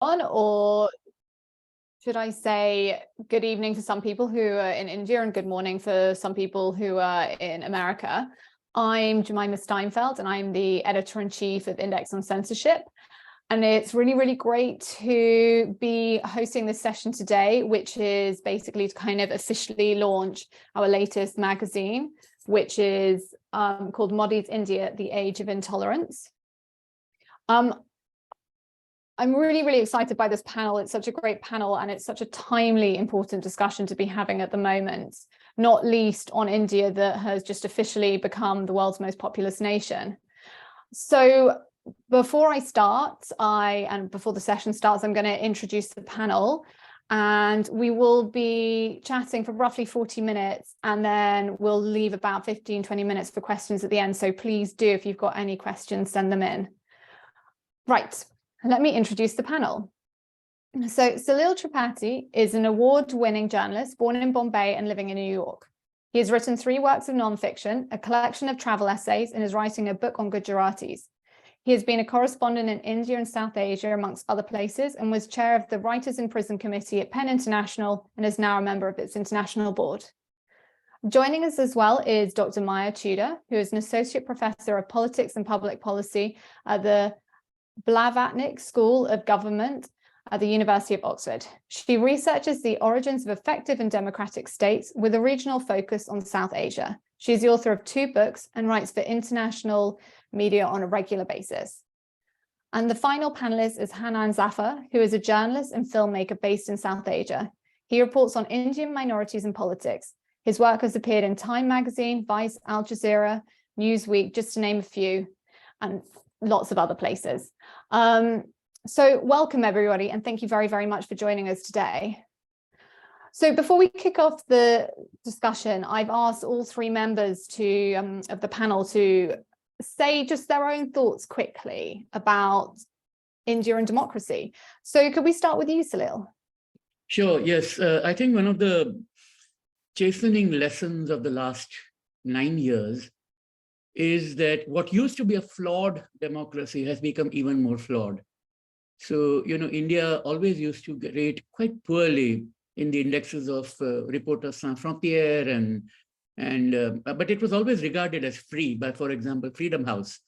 or should I say good evening for some people who are in India and good morning for some people who are in America. I'm Jemima Steinfeld, and I'm the editor-in-chief of Index on Censorship. And it's really, really great to be hosting this session today, which is basically to kind of officially launch our latest magazine, which is called Modi's India, The Age of Intolerance. I'm really, really excited by this panel. It's such a great panel, and it's such a timely, important discussion to be having at the moment, not least on India, that has just officially become the world's most populous nation. So before I start, and before the session starts, I'm going to introduce the panel, and we will be chatting for roughly 40 minutes, and then we'll leave about 15-20 minutes for questions at the end. So please do, if you've got any questions, send them in. Right. Let me introduce the panel. So Salil Tripathi is an award-winning journalist born in Bombay and living in New York. He has written 3 works of nonfiction, a collection of travel essays, and is writing a book on Gujaratis. He has been a correspondent in India and South Asia, amongst other places, and was chair of the Writers in Prison Committee at PEN International and is now a member of its international board. Joining us as well is Dr. Maya Tudor, who is an associate professor of politics and public policy at the Blavatnik School of Government at the University of Oxford. She researches the origins of effective and democratic states with a regional focus on South Asia. She is the author of 2 books and writes for international media on a regular basis. And the final panelist is Hanan Zafar, who is a journalist and filmmaker based in South Asia. He reports on Indian minorities and politics. His work has appeared in Time magazine, Vice, Al Jazeera, Newsweek, just to name a few, and lots of other places. So welcome everybody, and thank you very, very much for joining us today. So before we kick off the discussion, I've asked all 3 members of the panel to say just their own thoughts quickly about India and democracy. So could we start with you, Salil? Sure, yes. I think one of the chastening lessons of the last 9 years is that what used to be a flawed democracy has become even more flawed. So, India always used to rate quite poorly in the indexes of Reporters Sans Frontières, but it was always regarded as free by, for example, Freedom House.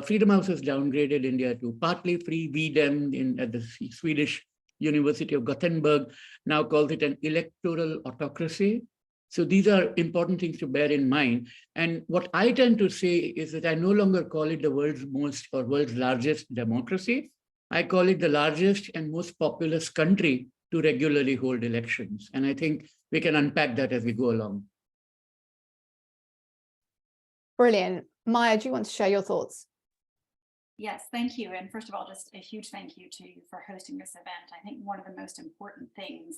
Freedom House has downgraded India to partly free. VDEM at the Swedish University of Gothenburg now calls it an electoral autocracy. So these are important things to bear in mind. And what I tend to say is that I no longer call it the world's most or world's largest democracy. I call it the largest and most populous country to regularly hold elections. And I think we can unpack that as we go along. Brilliant. Maya, do you want to share your thoughts? Yes, thank you. And first of all, just a huge thank you to you for hosting this event. I think one of the most important things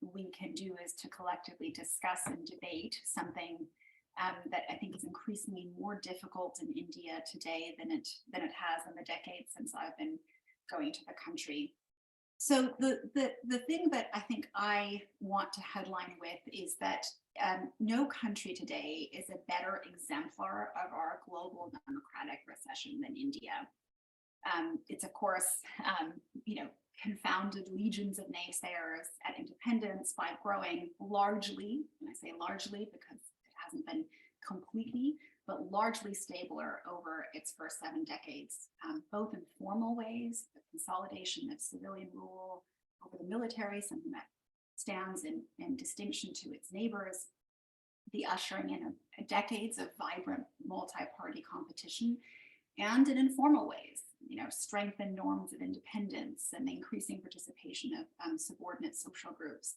we can do is to collectively discuss and debate something that I think is increasingly more difficult in India today than it has in the decades since I've been going to the country. So the thing that I think I want to headline with is that no country today is a better exemplar of our global democratic recession than India. It's of course, confounded legions of naysayers at independence by growing largely, and I say largely because it hasn't been completely, but largely stabler over its first 7 decades, both in formal ways, the consolidation of civilian rule over the military, something that stands in distinction to its neighbors, the ushering in of decades of vibrant multi-party competition, and in informal ways, strengthen norms of independence and the increasing participation of subordinate social groups.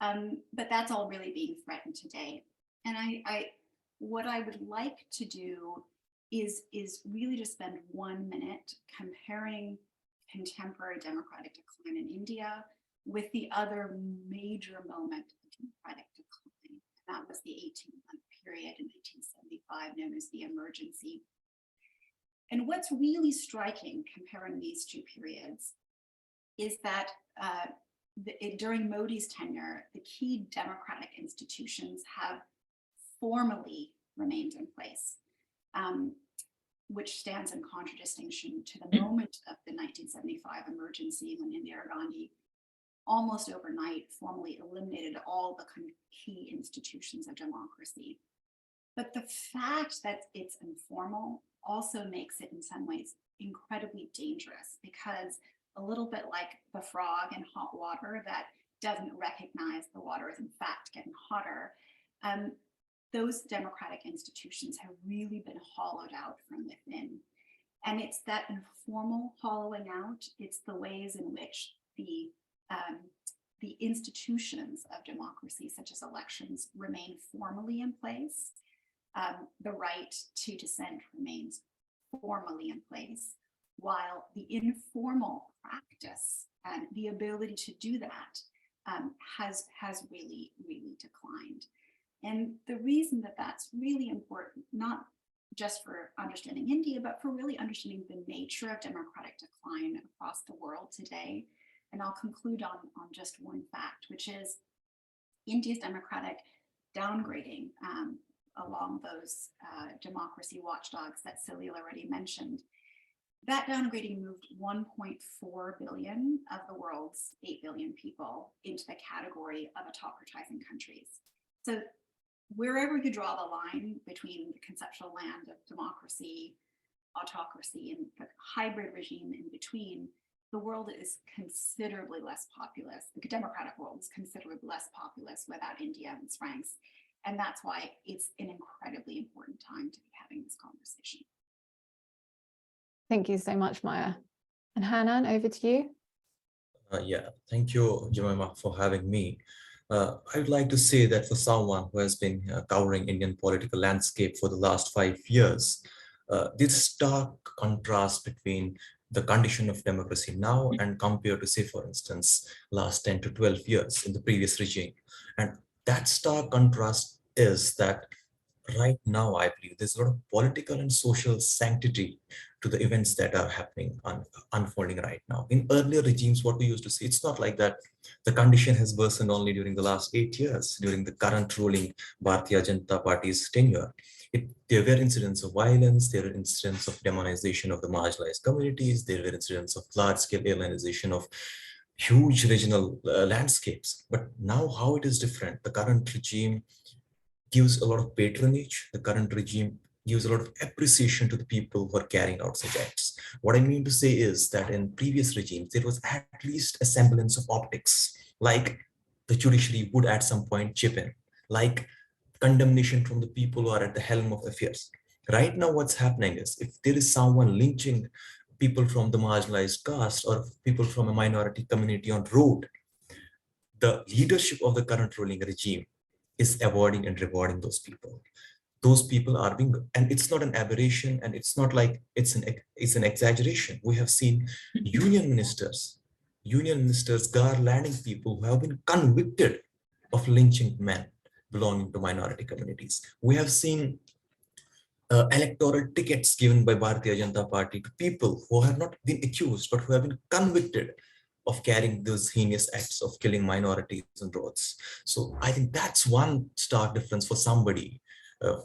But that's all really being threatened today. And what I would like to do is really just spend 1 minute comparing contemporary democratic decline in India with the other major moment of democratic decline. And that was the 18-month period in 1975 known as the emergency. And what's really striking comparing these 2 periods is that during Modi's tenure, the key democratic institutions have formally remained in place. which stands in contradistinction to the moment of the 1975 emergency when Indira Gandhi almost overnight formally eliminated all the kind of key institutions of democracy. But the fact that it's informal also makes it in some ways incredibly dangerous, because a little bit like the frog in hot water that doesn't recognize the water is in fact getting hotter, those democratic institutions have really been hollowed out from within. And it's that informal hollowing out, it's the ways in which the institutions of democracy, such as elections, remain formally in place. The right to dissent remains formally in place, while the informal practice and the ability to do that has really, really declined. And the reason that that's really important, not just for understanding India, but for really understanding the nature of democratic decline across the world today. And I'll conclude on just one fact, which is India's democratic downgrading along those democracy watchdogs that Salil already mentioned. That downgrading moved 1.4 billion of the world's 8 billion people into the category of autocratizing countries. So wherever you draw the line between the conceptual land of democracy, autocracy, and the hybrid regime in between, the world is considerably less populous. The democratic world is considerably less populous without India in its ranks. And that's why it's an incredibly important time to be having this conversation. Thank you so much, Maya. And Hanan, over to you. Yeah, thank you, Jemima, for having me. I would like to say that for someone who has been covering Indian political landscape for the last 5 years, this stark contrast between the condition of democracy now and compared to, say, for instance, last 10 to 12 years in the previous regime. And that stark contrast is that right now, I believe there's a lot of political and social sanctity to the events that are happening, unfolding right now. In earlier regimes, what we used to see, it's not like that. The condition has worsened only during the last 8 years, during the current ruling Bharatiya Janata Party's tenure. There were incidents of violence, there were incidents of demonization of the marginalized communities, there were incidents of large-scale alienization of huge regional landscapes. But now how it is different, the current regime gives a lot of patronage. The current regime gives a lot of appreciation to the people who are carrying out such acts. What I mean to say is that in previous regimes, there was at least a semblance of optics, like the judiciary would at some point chip in, like condemnation from the people who are at the helm of affairs. Right now, what's happening is if there is someone lynching people from the marginalized caste or people from a minority community on road, the leadership of the current ruling regime is avoiding and rewarding those people. Those people are being, and it's not an aberration, and it's not like it's an exaggeration. We have seen union ministers garlanding people who have been convicted of lynching men belonging to minority communities. We have seen electoral tickets given by Bharatiya Janata Party to people who have not been accused, but who have been convicted of carrying those heinous acts of killing minorities on roads. So I think that's one stark difference for somebody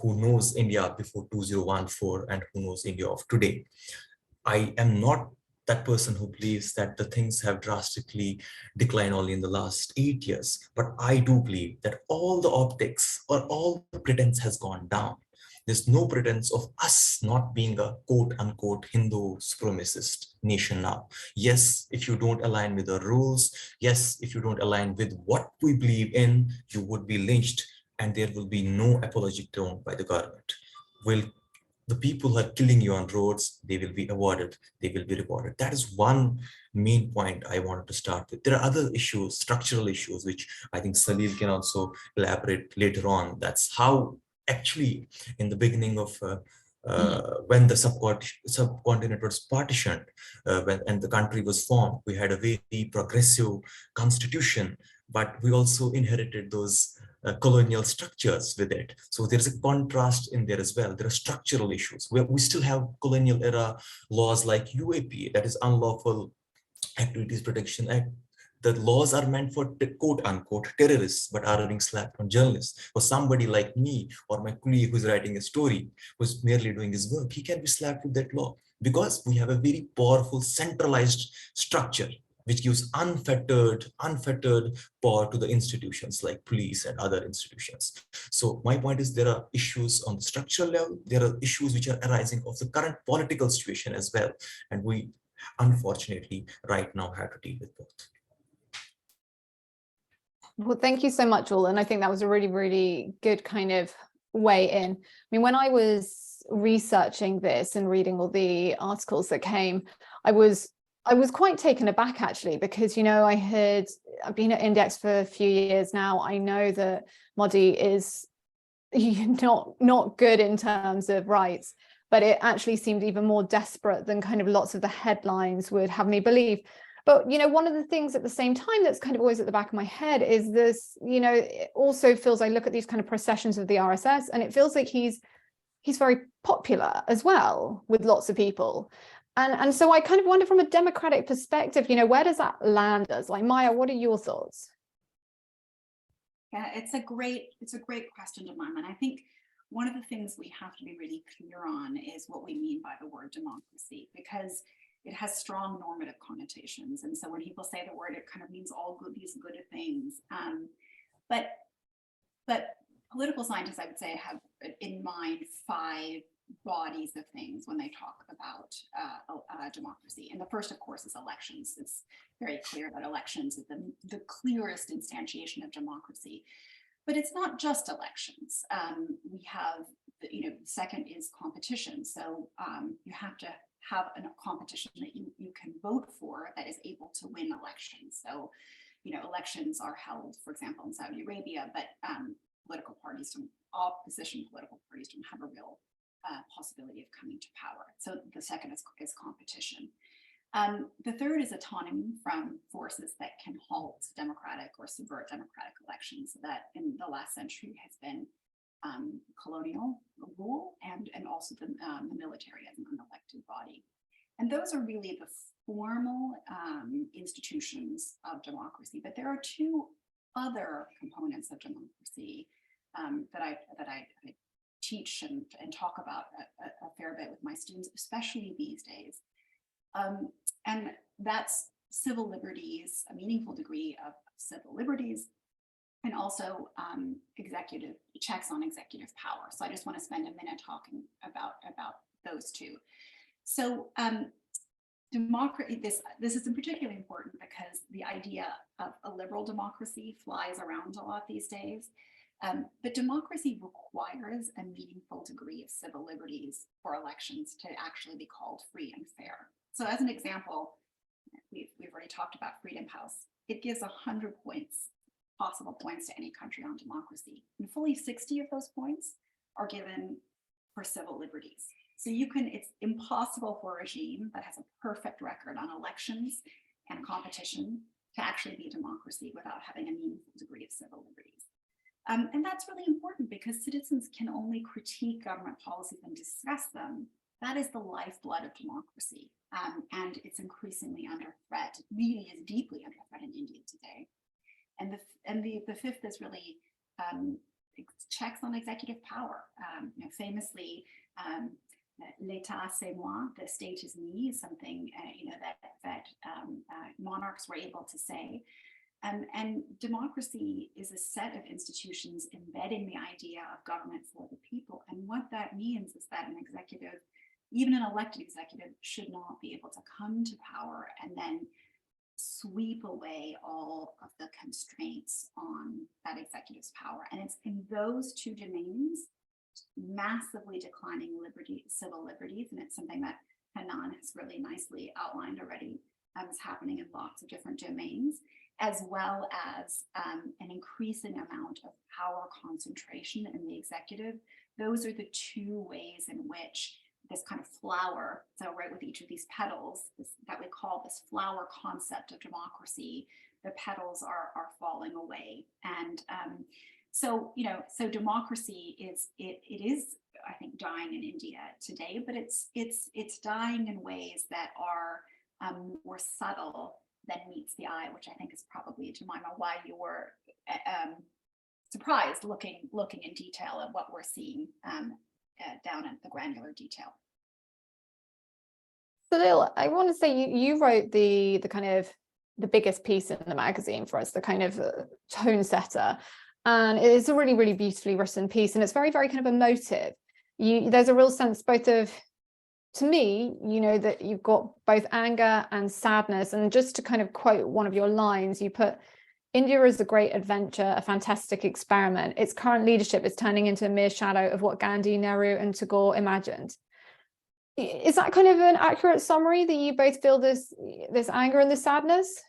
who knows India before 2014 and who knows India of today. I am not that person who believes that the things have drastically declined only in the last 8 years, but I do believe that all the optics or all the pretense has gone down. There's no pretense of us not being a quote unquote Hindu supremacist nation now. Yes, if you don't align with the rules, yes, if you don't align with what we believe in, you would be lynched and there will be no apology tone by the government. Will the people who are killing you on roads, they will be awarded, they will be rewarded. That is one main point I wanted to start with. There are other issues, structural issues, which I think Salil can also elaborate later on. That's how actually in the beginning of when the subcontinent was partitioned and the country was formed, we had a very progressive constitution, but we also inherited those colonial structures with it. So there's a contrast in there as well. There are structural issues where we still have colonial era laws like UAP, that is Unlawful Activities Protection Act. The laws are meant for quote unquote terrorists, but are being slapped on journalists. For somebody like me or my colleague who's writing a story, who's merely doing his work, he can be slapped with that law because we have a very powerful centralized structure which gives unfettered power to the institutions like police and other institutions. So my point is there are issues on the structural level, there are issues which are arising of the current political situation as well. And we unfortunately right now have to deal with both. Well, thank you so much, all. And I think that was a really, really good kind of way in. I mean, when I was researching this and reading all the articles that came, I was quite taken aback, actually, because, you know, I've been at Index for a few years now. I know that Modi is not good in terms of rights, but it actually seemed even more desperate than kind of lots of the headlines would have me believe. But, you know, one of the things at the same time that's kind of always at the back of my head is this, you know, it also feels, I look at these kind of processions of the RSS and it feels like he's very popular as well with lots of people. And so I kind of wonder from a democratic perspective, you know, where does that land us? Like, Maya, what are your thoughts? Yeah, it's a great question, Jemima. And I think one of the things we have to be really clear on is what we mean by the word democracy, because it has strong normative connotations. And so when people say the word, it kind of means all these good things. But political scientists, I would say, have in mind 5 bodies of things when they talk about democracy. And the first, of course, is elections. It's very clear that elections is the clearest instantiation of democracy. But it's not just elections. We have, you know, the second is competition. So you have to have a competition that you can vote for that is able to win elections. So, you know, elections are held, for example, in Saudi Arabia, but opposition political parties don't have a real possibility of coming to power. So the second is competition. The third is autonomy from forces that can halt democratic or subvert democratic elections. That in the last century has been colonial rule and also the military as an unelected body. And those are really the formal institutions of democracy. But there are 2 other components of democracy that I teach and talk about a fair bit with my students, especially these days. And that's civil liberties, a meaningful degree of civil liberties, and also executive checks on executive power. So I just want to spend a minute talking about those 2. So democracy, this is particularly important because the idea of a liberal democracy flies around a lot these days. But democracy requires a meaningful degree of civil liberties for elections to actually be called free and fair. So as an example, we've already talked about Freedom House. It gives 100 points, possible points to any country on democracy. And fully 60 of those points are given for civil liberties. So it's impossible for a regime that has a perfect record on elections and competition to actually be a democracy without having a meaningful degree of civil liberties. And that's really important because citizens can only critique government policies and discuss them. That is the lifeblood of democracy. And it's increasingly under threat, really is deeply under threat in India today. And the fifth is really checks on executive power. You know, famously, l'état c'est moi, the state is me, is something you know that monarchs were able to say. And democracy is a set of institutions embedding the idea of government for the people. And what that means is that an executive, even an elected executive, should not be able to come to power and then sweep away all of the constraints on that executive's power. And it's in those 2 domains, massively declining civil liberties, and it's something that Hanan has really nicely outlined already, is happening in lots of different domains, as well as an increasing amount of power concentration in the executive. Those are the 2 ways in which this kind of flower, so right with each of these petals, that we call this flower concept of democracy, the petals are falling away. And so, you know, so democracy is I think, dying in India today, but it's dying in ways that are more subtle than meets the eye, which I think is probably, Jemima, why you were surprised looking in detail at what we're seeing down at the granular detail. Salil, I want to say you wrote the kind of the biggest piece in the magazine for us, the kind of tone setter, and it is a really, really beautifully written piece, and it's very, very kind of emotive. There's a real sense both of, to me, you know, that you've got both anger and sadness. And just to kind of quote one of your lines, you put, "India is a great adventure, a fantastic experiment. Its current leadership is turning into a mere shadow of what Gandhi, Nehru, and Tagore imagined." Is that kind of an accurate summary, that you both feel this anger and this sadness?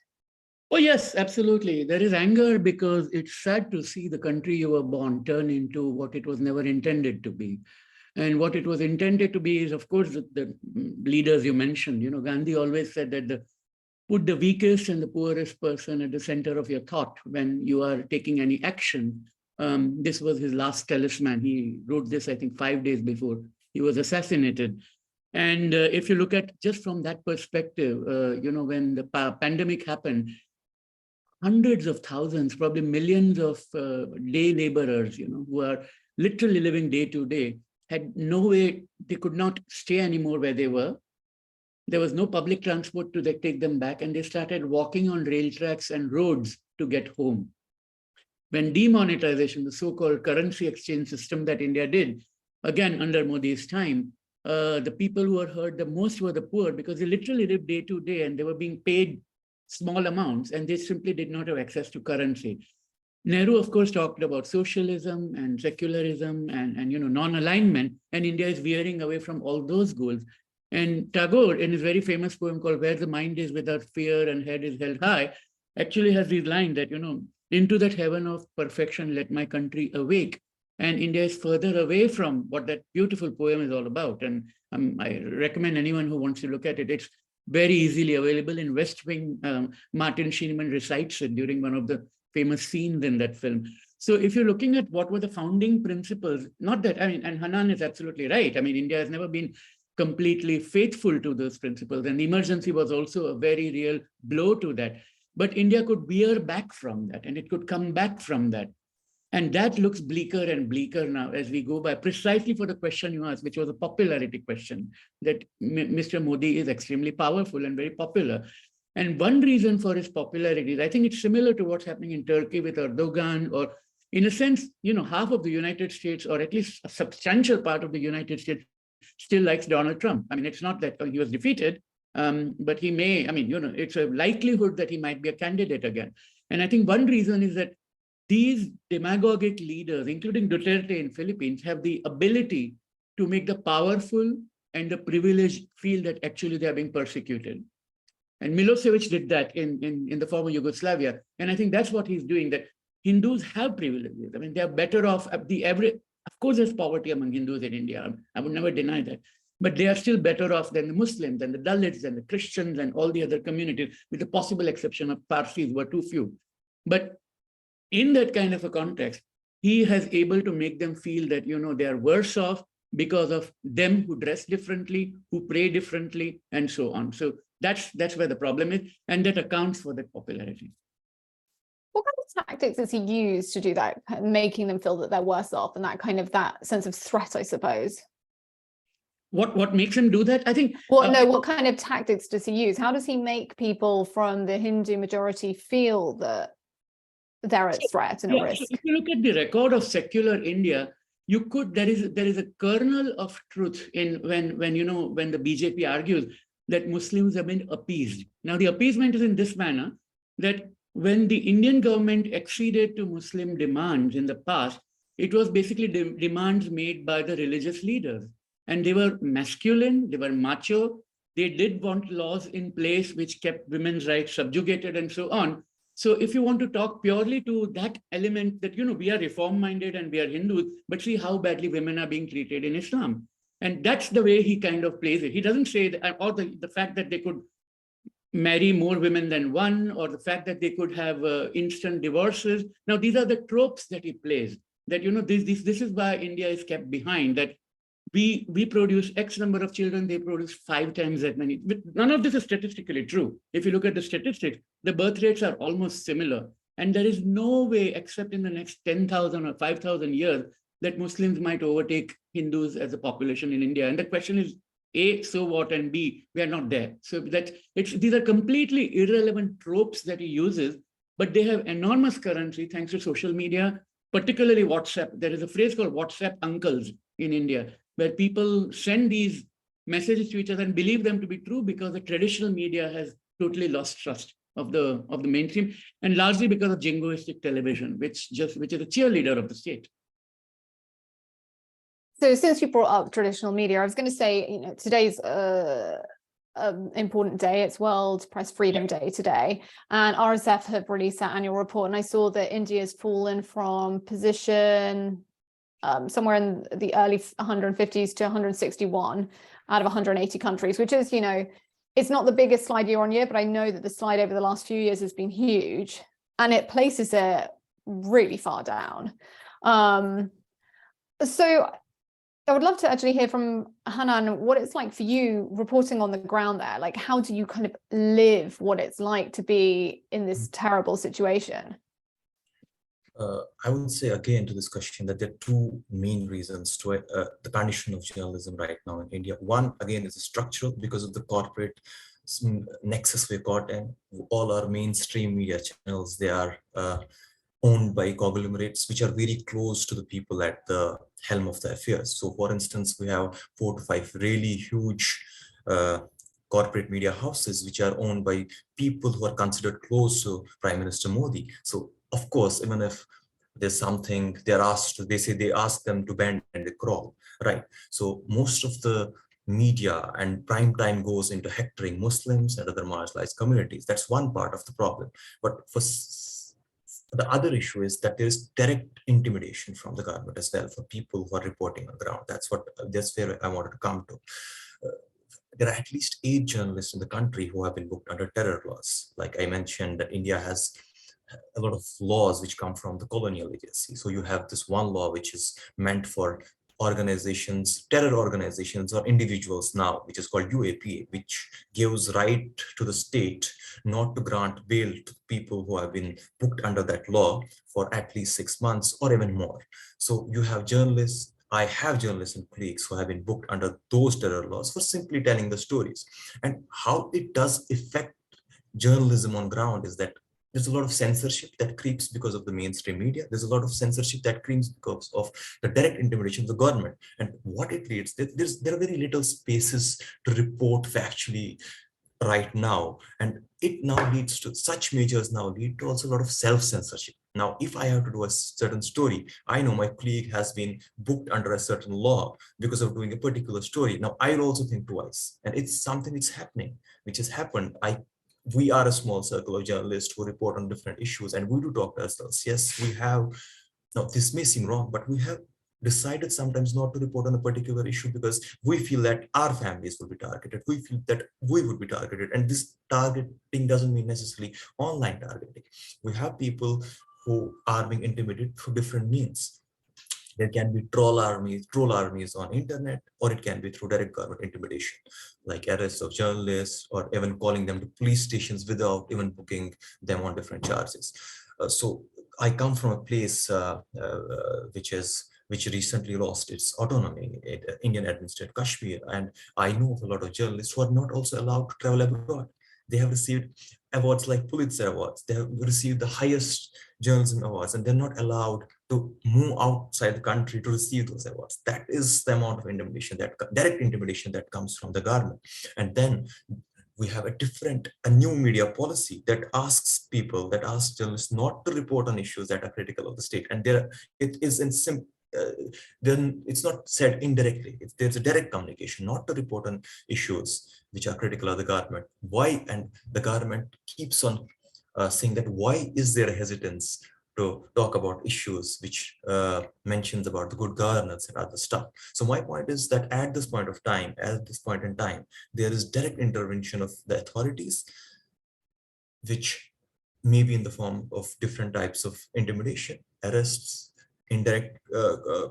Oh, yes, absolutely. There is anger because it's sad to see the country you were born turn into what it was never intended to be. And what it was intended to be is, of course, the leaders you mentioned. You know, Gandhi always said that put the weakest and the poorest person at the center of your thought when you are taking any action. This was his last talisman. He wrote this, I think, 5 days before he was assassinated. And if you look at just from that perspective, you know, when the pandemic happened, hundreds of thousands, probably millions of day laborers, you know, who are literally living day to day, had no way, they could not stay anymore where they were. There was no public transport to take them back, and they started walking on rail tracks and roads to get home. When demonetization, the so-called currency exchange system that India did, again under Modi's time, the people who were hurt the most were the poor, because they literally lived day to day and they were being paid small amounts and they simply did not have access to currency. Nehru, of course, talked about socialism and secularism and you know, non-alignment, and India is veering away from all those goals. And Tagore, in his very famous poem called "Where the Mind is Without Fear and Head is Held High," actually has this line that, you know, into that heaven of perfection, let my country awake. And India is further away from what that beautiful poem is all about. And I recommend anyone who wants to look at it. It's very easily available in West Wing. Martin Sheenman recites it during one of the famous scenes in that film. So if you're looking at what were the founding principles, not that, I mean, and Hanan is absolutely right. I mean, India has never been completely faithful to those principles. And the emergency was also a very real blow to that. But India could veer back from that, and it could come back from that. And that looks bleaker and bleaker now as we go by, precisely for the question you asked, which was a popularity question, that Mr. Modi is extremely powerful and very popular. And one reason for his popularity is, I think it's similar to what's happening in Turkey with Erdogan, or in a sense, you know, half of the United States, or at least a substantial part of the United States, still likes Donald Trump. I mean, it's not that he was defeated, but he may, I mean, you know, it's a likelihood that he might be a candidate again. And I think one reason is that these demagogic leaders, including Duterte in Philippines, have the ability to make the powerful and the privileged feel that actually they are being persecuted. And Milosevic did that in the former Yugoslavia. And I think that's what he's doing, that Hindus have privileges. I mean, they're better off at the average. Of course, there's poverty among Hindus in India. I would never deny that. But they are still better off than the Muslims and the Dalits and the Christians and all the other communities, with the possible exception of Parsis, who are too few. But in that kind of a context, he has able to make them feel that, you know, they are worse off because of them who dress differently, who pray differently, and so on. So that's where the problem is, and that accounts for that popularity. What kind of tactics does he use to do that, making them feel that they're worse off, and that kind of that sense of threat, I suppose? What makes him do that? I think. What kind of tactics does he use? How does he make people from the Hindu majority feel that they're at threat and at risk? So if you look at the record of secular India, you could, there is a kernel of truth in when the BJP argues that Muslims have been appeased. Now the appeasement is in this manner, that when the Indian government acceded to Muslim demands in the past, it was basically demands made by the religious leaders. And they were masculine, they were macho, they did want laws in place which kept women's rights subjugated and so on. So if you want to talk purely to that element that, you know, we are reform-minded and we are Hindus, but see how badly women are being treated in Islam. And that's the way he kind of plays it. He doesn't say that, or the fact that they could marry more women than one, or the fact that they could have instant divorces. Now, these are the tropes that he plays, that, you know, this is why India is kept behind, that we produce X number of children, they produce 5 times that many. But none of this is statistically true. If you look at the statistics, the birth rates are almost similar. And there is no way, except in the next 10,000 or 5,000 years, that Muslims might overtake Hindus as a population in India. And the question is, A, so what? And B, we are not there. So these are completely irrelevant tropes that he uses, but they have enormous currency thanks to social media, particularly WhatsApp. There is a phrase called WhatsApp uncles in India, where people send these messages to each other and believe them to be true because the traditional media has totally lost trust of the mainstream, and largely because of jingoistic television, which is a cheerleader of the state. So since you brought up traditional media, I was going to say, today's important day. It's World Press Freedom Day today, and RSF have released that annual report, and I saw that India's fallen from position somewhere in the early 150s to 161 out of 180 countries, which is, it's not the biggest slide year on year, but I know that the slide over the last few years has been huge, and it places it really far down. So I would love to actually hear from Hanan what it's like for you reporting on the ground there. Like, how do you kind of live what it's like to be in this terrible situation? I would say again to this question that there are two main reasons to the condition of journalism right now in India. One, again, is structural because of the corporate nexus we've got, and all our mainstream media channels, they are owned by conglomerates which are very close to the people at the helm of the affairs. So for instance, we have 4 to 5 really huge corporate media houses which are owned by people who are considered close to Prime Minister Modi. So of course, even if there's something they ask them to bend and they crawl, right? So most of the media and prime time goes into hectoring Muslims and other marginalized communities. That's one part of the problem. But for the other issue is that there is direct intimidation from the government as well for people who are reporting on the ground. That's where I wanted to come to. There are at least 8 journalists in the country who have been booked under terror laws. Like I mentioned, that India has a lot of laws which come from the colonial legacy. So you have this one law which is meant for organizations, terror organizations or individuals now, which is called UAPA, which gives right to the state not to grant bail to people who have been booked under that law for at least 6 months or even more. So you have journalists, I have journalists and colleagues who have been booked under those terror laws for simply telling the stories. And how it does affect journalism on ground is that there's a lot of censorship that creeps because of the mainstream media. There's a lot of censorship that creeps because of the direct intimidation of the government. And what it leads, there are very little spaces to report factually right now. And it now leads to, such measures now lead to also a lot of self-censorship. Now, if I have to do a certain story, I know my colleague has been booked under a certain law because of doing a particular story. Now, I'll also think twice. And it's something that's happening, which has happened. We are a small circle of journalists who report on different issues, and we do talk to ourselves. Yes, we have, now this may seem wrong, but we have decided sometimes not to report on a particular issue because we feel that our families will be targeted. We feel that we would be targeted. And this targeting doesn't mean necessarily online targeting. We have people who are being intimidated through different means. There can be troll armies on internet, or it can be through direct government intimidation, like arrests of journalists, or even calling them to police stations without even booking them on different charges. So I come from a place which recently lost its autonomy, Indian administered Kashmir, and I know of a lot of journalists who are not also allowed to travel abroad. They have received awards like Pulitzer Awards. They have received the highest journalism awards, and they're not allowed to move outside the country to receive those awards. That is the amount of intimidation, that direct intimidation that comes from the government. And then we have a new media policy that asks journalists not to report on issues that are critical of the state. And it is then it's not said indirectly. There's a direct communication not to report on issues which are critical of the government. Why? And the government keeps on saying that why is there a hesitance to talk about issues which mentions about the good governance and other stuff. So my point is that at this point in time, there is direct intervention of the authorities, which may be in the form of different types of intimidation, arrests, indirect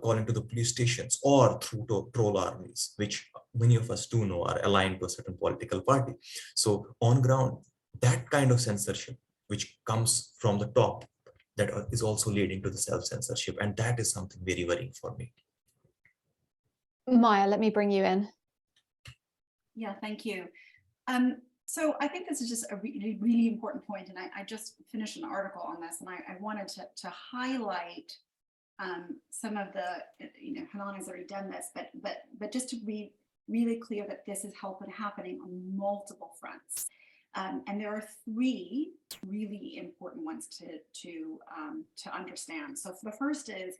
calling to the police stations, or through troll armies, which many of us do know are aligned to a certain political party. So on ground, that kind of censorship, which comes from the top, that is also leading to the self-censorship. And that is something very worrying for me. Maya, let me bring you in. Yeah, thank you. So I think this is just a really, really important point, and I just finished an article on this, and I wanted to highlight some of the, Hanan has already done this, but just to be really clear that this is happening on multiple fronts. And there are three really important ones to understand. So the first is,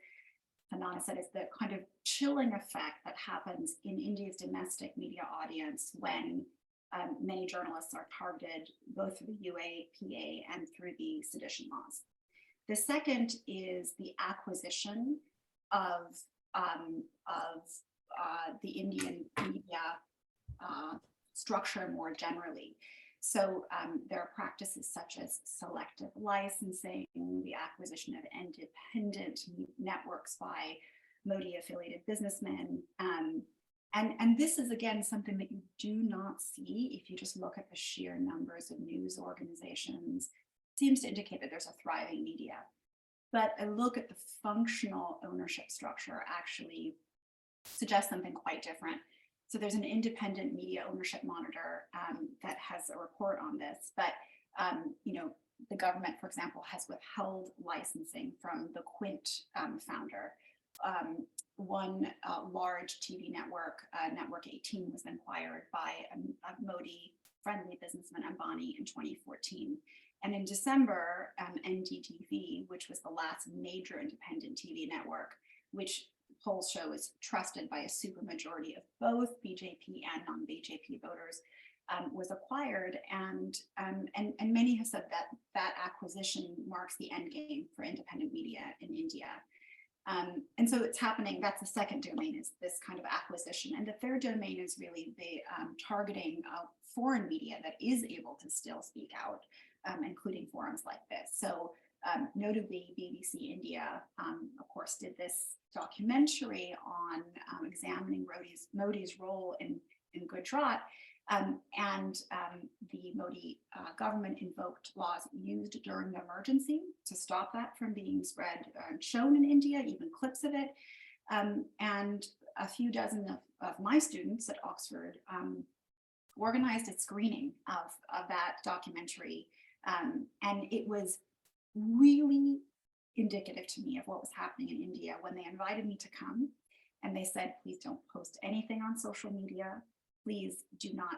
Hanan said, is the kind of chilling effect that happens in India's domestic media audience when many journalists are targeted both through the UAPA and through the sedition laws. The second is the acquisition of the Indian media structure more generally. So there are practices such as selective licensing, the acquisition of independent networks by Modi-affiliated businessmen. And this is, again, something that you do not see if you just look at the sheer numbers of news organizations. It seems to indicate that there's a thriving media. But a look at the functional ownership structure actually suggests something quite different. So there's an independent media ownership monitor that has a report on this, but the government, for example, has withheld licensing from the Quint founder. One large TV network, Network 18, was acquired by a Modi-friendly businessman, Ambani, in 2014. And in December, NDTV, which was the last major independent TV network, which polls show is trusted by a supermajority of both BJP and non-BJP voters, was acquired, and many have said that acquisition marks the end game for independent media in India. And so it's happening. That's the second domain, is this kind of acquisition. And the third domain is really the targeting of foreign media that is able to still speak out, including forums like this. So notably, BBC India, of course, did this documentary on examining Modi's role in Gujarat. And the Modi government invoked laws used during the emergency to stop that from being spread and shown in India, even clips of it. And a few dozen of my students at Oxford organized a screening of that documentary. And it was really indicative to me of what was happening in India when they invited me to come. And they said, please don't post anything on social media. Please do not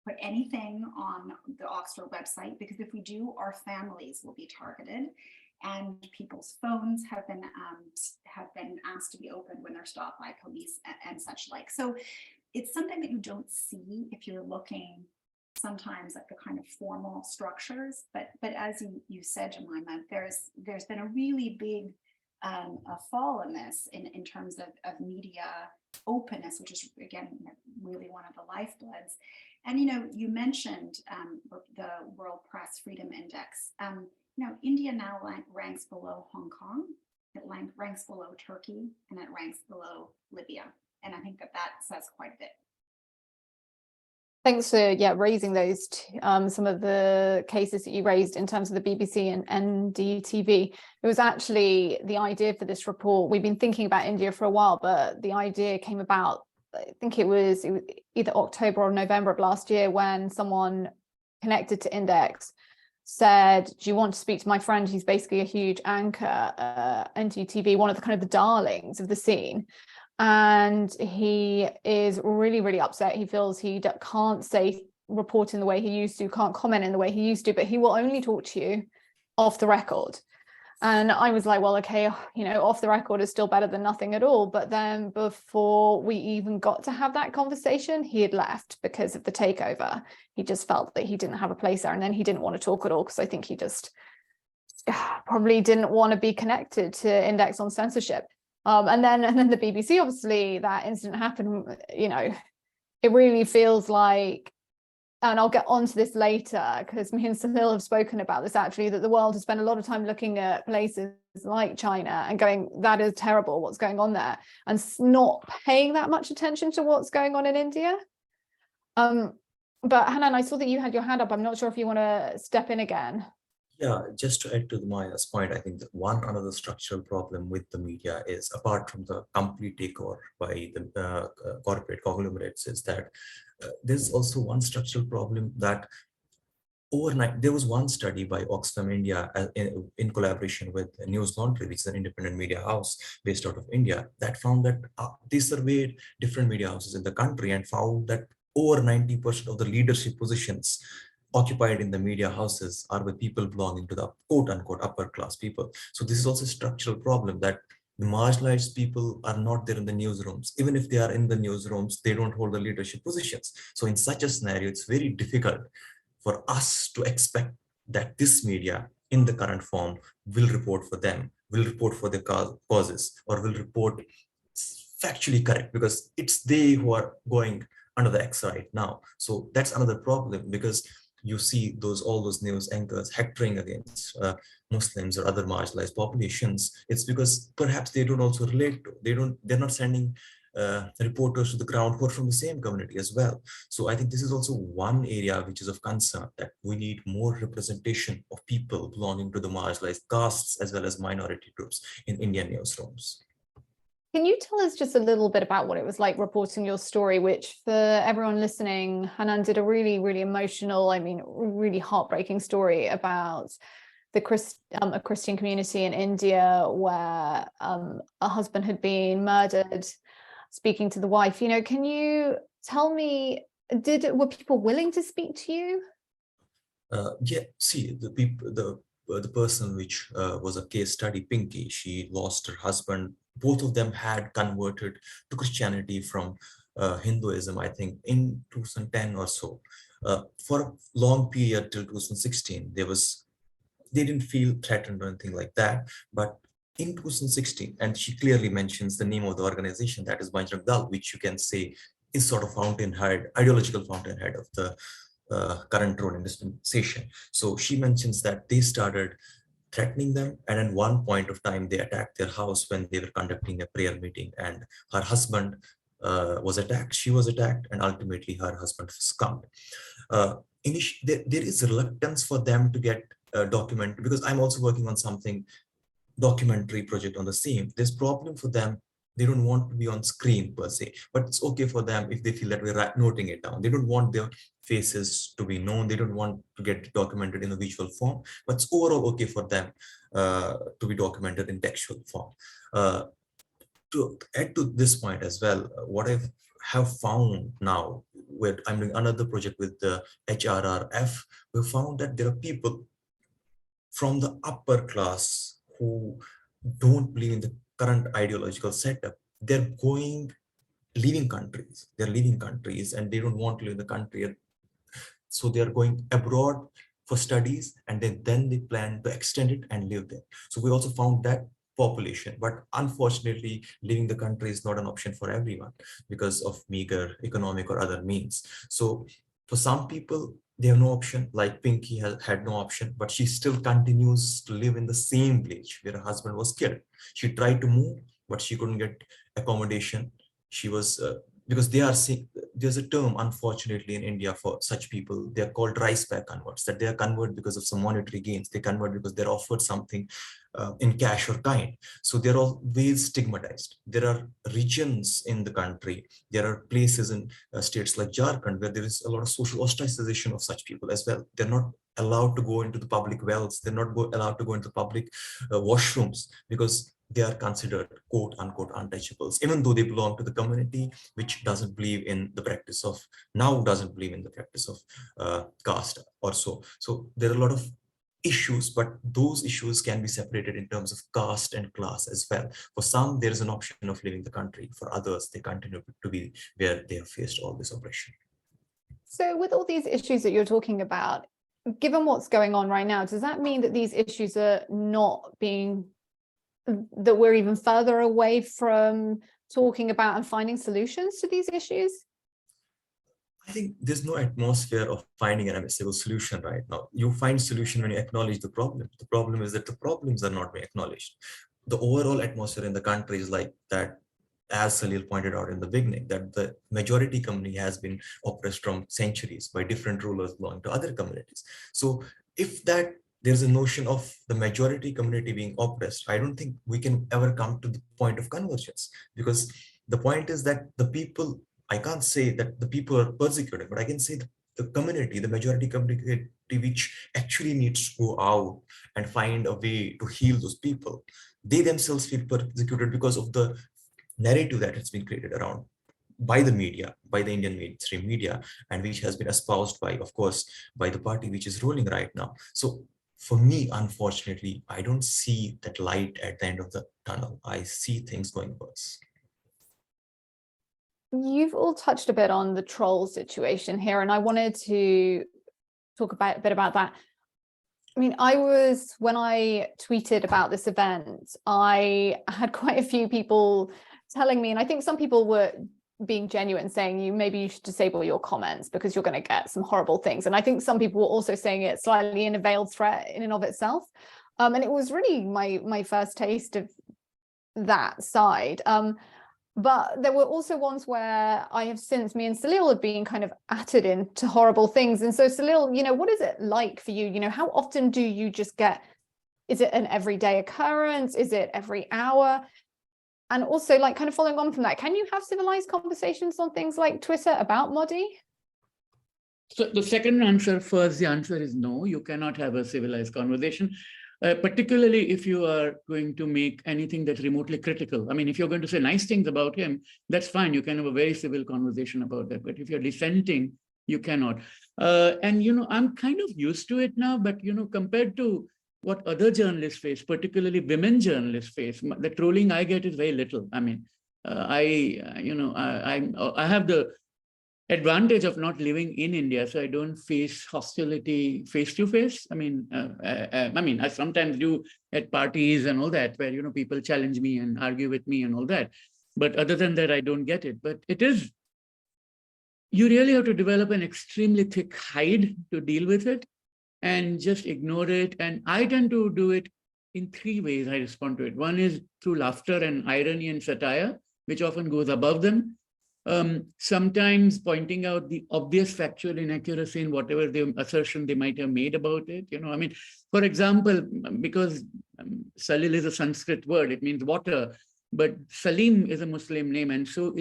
put anything on the Oxford website, because if we do, our families will be targeted, and people's phones have been asked to be opened when they're stopped by police and such like. So it's something that you don't see if you're looking sometimes at the kind of formal structures, but as you said, Jemima, there's been a really big a fall in this in terms of media openness, which is, again, really one of the lifebloods. And you mentioned the World Press Freedom Index. India now ranks below Hong Kong, it ranks below Turkey, and it ranks below Libya. And I think that says quite a bit. Thanks for raising those some of the cases that you raised in terms of the BBC and NDTV. It was actually the idea for this report. We've been thinking about India for a while, but the idea came about, I think it was either October or November of last year, when someone connected to Index said, do you want to speak to my friend? He's basically a huge anchor, NDTV, one of the kind of the darlings of the scene. And he is really, really upset. He feels he can't report in the way he used to, can't comment in the way he used to, but he will only talk to you off the record. And I was like, well, okay, off the record is still better than nothing at all. But then before we even got to have that conversation, he had left because of the takeover. He just felt that he didn't have a place there. And then he didn't want to talk at all, because I think he just probably didn't want to be connected to Index on censorship. And then the BBC, obviously, that incident happened, it really feels like, and I'll get onto this later, because me and Sahil have spoken about this actually, that the world has spent a lot of time looking at places like China and going, that is terrible, what's going on there, and not paying that much attention to what's going on in India. But Hanan, I saw that you had your hand up. I'm not sure if you want to step in again. Yeah, just to add to Maya's point, I think that another structural problem with the media is, apart from the complete takeover by the corporate conglomerates, is that there's also one structural problem that overnight, there was one study by Oxfam India in collaboration with News Laundry, which is an independent media house based out of India, that found that they surveyed different media houses in the country and found that over 90% of the leadership positions occupied in the media houses are with people belonging to the quote unquote upper class people. So this is also a structural problem, that the marginalized people are not there in the newsrooms. Even if they are in the newsrooms, they don't hold the leadership positions. So in such a scenario, it's very difficult for us to expect that this media in the current form will report for them, will report for the causes, or will report factually correct, because it's they who are going under the X right now. So that's another problem, because you see all those news anchors hectoring against Muslims or other marginalized populations. It's because perhaps they don't also relate to, they're not sending reporters to the ground who are from the same community as well. So I think this is also one area which is of concern, that we need more representation of people belonging to the marginalized castes as well as minority groups in Indian newsrooms. Can you tell us just a little bit about what it was like reporting your story, which for everyone listening, Hanan did a really, really emotional, really heartbreaking story about a Christian community in India where a husband had been murdered, speaking to the wife. Can you tell me, were people willing to speak to you? Yeah, see, the person which was a case study, Pinky, she lost her husband. Both of them had converted to Christianity from Hinduism, I think, in 2010 or so. For a long period till 2016, they didn't feel threatened or anything like that. But in 2016, and she clearly mentions the name of the organization, that is Bajrang Dal, which you can say is sort of ideological fountainhead of the current ruling dispensation. So she mentions that they started threatening them, and at one point of time they attacked their house when they were conducting a prayer meeting, and her husband was attacked, she was attacked, and ultimately her husband succumbed. There is reluctance for them to get documented, because I'm also working on something documentary project on the same. There's problem for them. They don't want to be on screen per se, but it's okay for them if they feel that we're noting it down. They don't want their faces to be known. They don't want to get documented in a visual form, but it's overall okay for them to be documented in textual form. To add to this point as well, what I have found now, where I'm doing another project with the HRRF, we found that there are people from the upper class who don't believe in the current ideological setup. They're leaving countries. They're leaving countries and they don't want to live in the country. So they're going abroad for studies, and then they plan to extend it and live there. So we also found that population, but unfortunately, leaving the country is not an option for everyone because of meager economic or other means. So for some people, they have no option, like Pinky had no option, but she still continues to live in the same village where her husband was killed. She tried to move, but she couldn't get accommodation. She was, because there's a term, unfortunately, in India for such people. They're called rice bag converts, that they are converted because of some monetary gains. They convert because they're offered something in cash or kind. So they're always stigmatized. There are regions in the country, there are places in states like Jharkhand where there is a lot of social ostracization of such people as well. They're not allowed to go into the public wells. They're not allowed to go into public washrooms because they are considered quote unquote untouchables, even though they belong to the community which doesn't believe in the practice of caste or so. So there are a lot of issues, but those issues can be separated in terms of caste and class as well. For some, there is an option of leaving the country. For others, they continue to be where they have faced all this oppression. So with all these issues that you're talking about, given what's going on right now, does that mean that these issues are not being, that we're even further away from talking about and finding solutions to these issues? I think there's no atmosphere of finding an amicable solution right now. You find solution when you acknowledge the problem. The problem is that the problems are not being acknowledged. The overall atmosphere in the country is like that, as Salil pointed out in the beginning, that the majority community has been oppressed from centuries by different rulers belonging to other communities. So if that there's a notion of the majority community being oppressed, I don't think we can ever come to the point of convergence, because the point is that the people, I can't say that the people are persecuted, but I can say the community, the majority community, which actually needs to go out and find a way to heal those people. They themselves feel persecuted because of the narrative that has been created around by the media, by the Indian mainstream media, and which has been espoused by, of course, by the party which is ruling right now. So for me, unfortunately, I don't see that light at the end of the tunnel. I see things going worse. You've all touched a bit on the troll situation here, and I wanted to talk a bit about that. I mean, when I tweeted about this event, I had quite a few people telling me, and I think some people were being genuine, saying maybe you should disable your comments because you're going to get some horrible things. And I think some people were also saying it slightly in a veiled threat in and of itself. And it was really my first taste of that side. But there were also ones where I have since, me and Salil have been kind of atted into horrible things. And so Salil, what is it like for you? How often do you just get, is it an everyday occurrence? Is it every hour? And also, like, kind of following on from that, can you have civilized conversations on things like Twitter about Modi? So the second answer first, the answer is no, you cannot have a civilized conversation. Particularly if you are going to make anything that's remotely critical. I mean, if you're going to say nice things about him, that's fine. You can have a very civil conversation about that. But if you're dissenting, you cannot. And, I'm kind of used to it now, but, compared to what other journalists face, particularly women journalists face, the trolling I get is very little. I mean, I have the advantage of not living in India, so I don't face hostility face to face. I mean, I sometimes do at parties and all that, where people challenge me and argue with me and all that. But other than that, I don't get it. But you really have to develop an extremely thick hide to deal with it, and just ignore it. And I tend to do it in three ways. I respond to it. One is through laughter and irony and satire, which often goes above them. Sometimes pointing out the obvious factual inaccuracy in whatever the assertion they might have made about it. I mean, for example, because Salil is a Sanskrit word, it means water, but Salim is a Muslim name, and so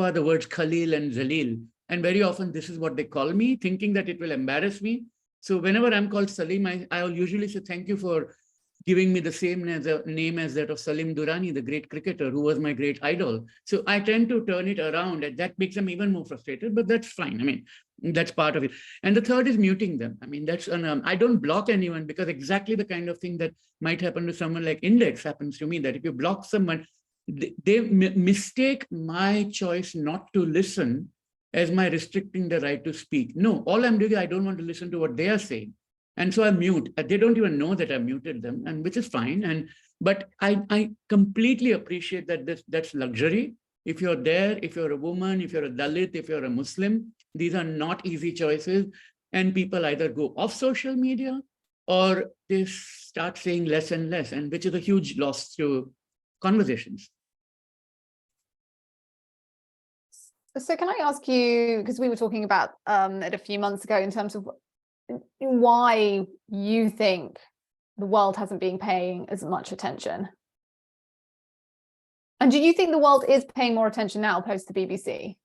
are the words Khalil and Zalil. And very often this is what they call me, thinking that it will embarrass me. So whenever I'm called Salim, I'll usually say, thank you for giving me the same name as that of Salim Durrani, the great cricketer who was my great idol. So I tend to turn it around, and that makes them even more frustrated, but that's fine. I mean, that's part of it. And the third is muting them. I mean, I don't block anyone, because exactly the kind of thing that might happen to someone like Index happens to me, that if you block someone, they mistake my choice not to listen as my restricting the right to speak. No, all I'm doing is I don't want to listen to what they are saying. And so I mute. They don't even know that I muted them, and which is fine. But I completely appreciate that that's luxury. If you're there, if you're a woman, if you're a Dalit, if you're a Muslim, these are not easy choices. And people either go off social media or they start saying less and less, and which is a huge loss to conversations. So can I ask you, because we were talking about it a few months ago, in terms of why you think the world hasn't been paying as much attention? And do you think the world is paying more attention now post the BBC?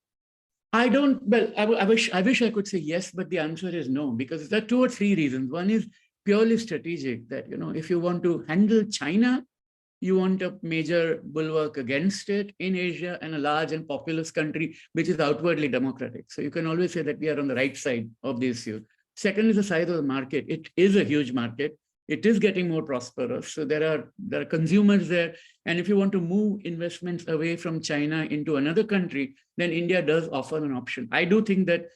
I don't, well, I wish I could say yes, but the answer is no, because there are 2 or 3 reasons. One is purely strategic, that, if you want to handle China, you want a major bulwark against it in Asia, and a large and populous country, which is outwardly democratic. So you can always say that we are on the right side of the issue. Second is the size of the market. It is a huge market. It is getting more prosperous. So there are consumers there. And if you want to move investments away from China into another country, then India does offer an option. I do think that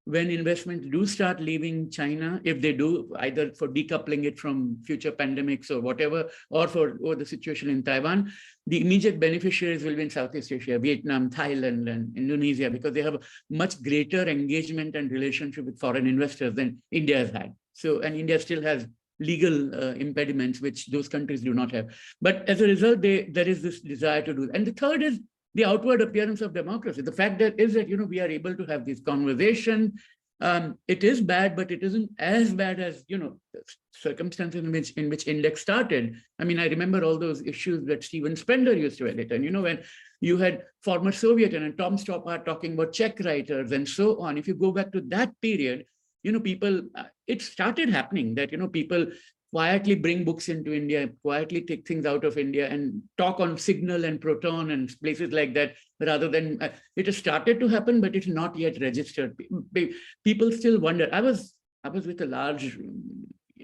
when investments do start leaving China, if they do, either for decoupling it from future pandemics or whatever, or the situation in Taiwan, the immediate beneficiaries will be in Southeast Asia, Vietnam, Thailand, and Indonesia, because they have a much greater engagement and relationship with foreign investors than India has had. So, and India still has legal impediments, which those countries do not have. But as a result, there is this desire to do. And the third is the outward appearance of democracy. The fact that we are able to have this conversation. It is bad, but it isn't as bad as, the circumstances in which Index started. I mean, I remember all those issues that Steven Spender used to edit. And, when you had former Soviet and Tom Stoppard talking about Czech writers and so on, if you go back to that period, people, it started happening that, people quietly bring books into India, quietly take things out of India and talk on Signal and Proton and places like that, rather than, it has started to happen, but it's not yet registered. People still wonder. I was with a large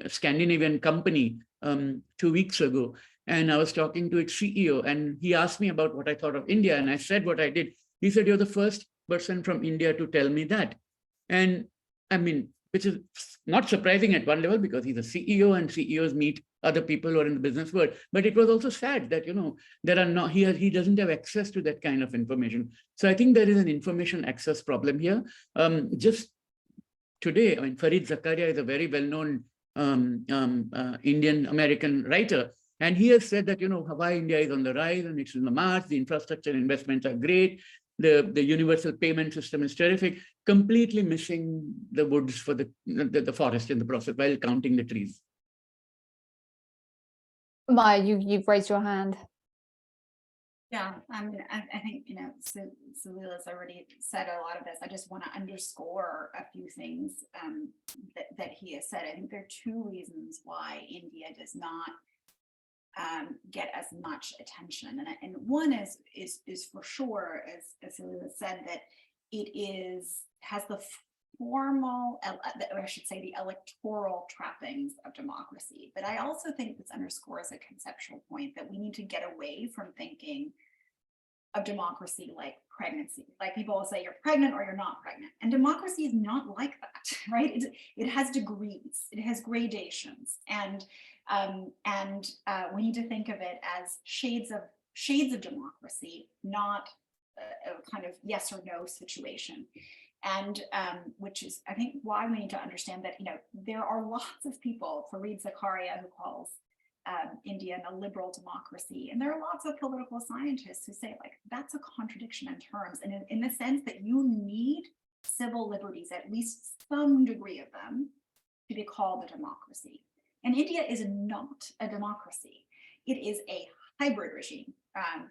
Scandinavian company 2 weeks ago, and I was talking to its CEO, and he asked me about what I thought of India, and I said what I did. He said, "You're the first person from India to tell me that." And I mean, which is not surprising at one level, because he's a CEO and CEOs meet other people who are in the business world. But it was also sad that, there are not, he doesn't have access to that kind of information. So I think there is an information access problem here. Just today, I mean, Farid Zakaria is a very well-known Indian American writer. And he has said that, why India is on the rise and it's in the march, the infrastructure investments are great. The universal payment system is terrific, completely missing the woods for the forest in the process while counting the trees. Maya, you've raised your hand. Yeah, I mean, I think, Salila's already said a lot of this. I just want to underscore a few things that he has said. I think there are two reasons why India does not get as much attention, and one is for sure, as Salila said, that it has the formal, or I should say the electoral trappings of democracy. But I also think this underscores a conceptual point that we need to get away from thinking of democracy like pregnancy. Like, people will say you're pregnant or you're not pregnant, and democracy is not like that, right? It has degrees, it has gradations, and we need to think of it as shades of democracy, not a kind of yes or no situation. And which is, I think, why we need to understand that, there are lots of people, Farid Zakaria, who calls India a liberal democracy. And there are lots of political scientists who say, like, that's a contradiction in terms, and in the sense that you need civil liberties, at least some degree of them, to be called a democracy. And India is not a democracy. It is a hybrid regime.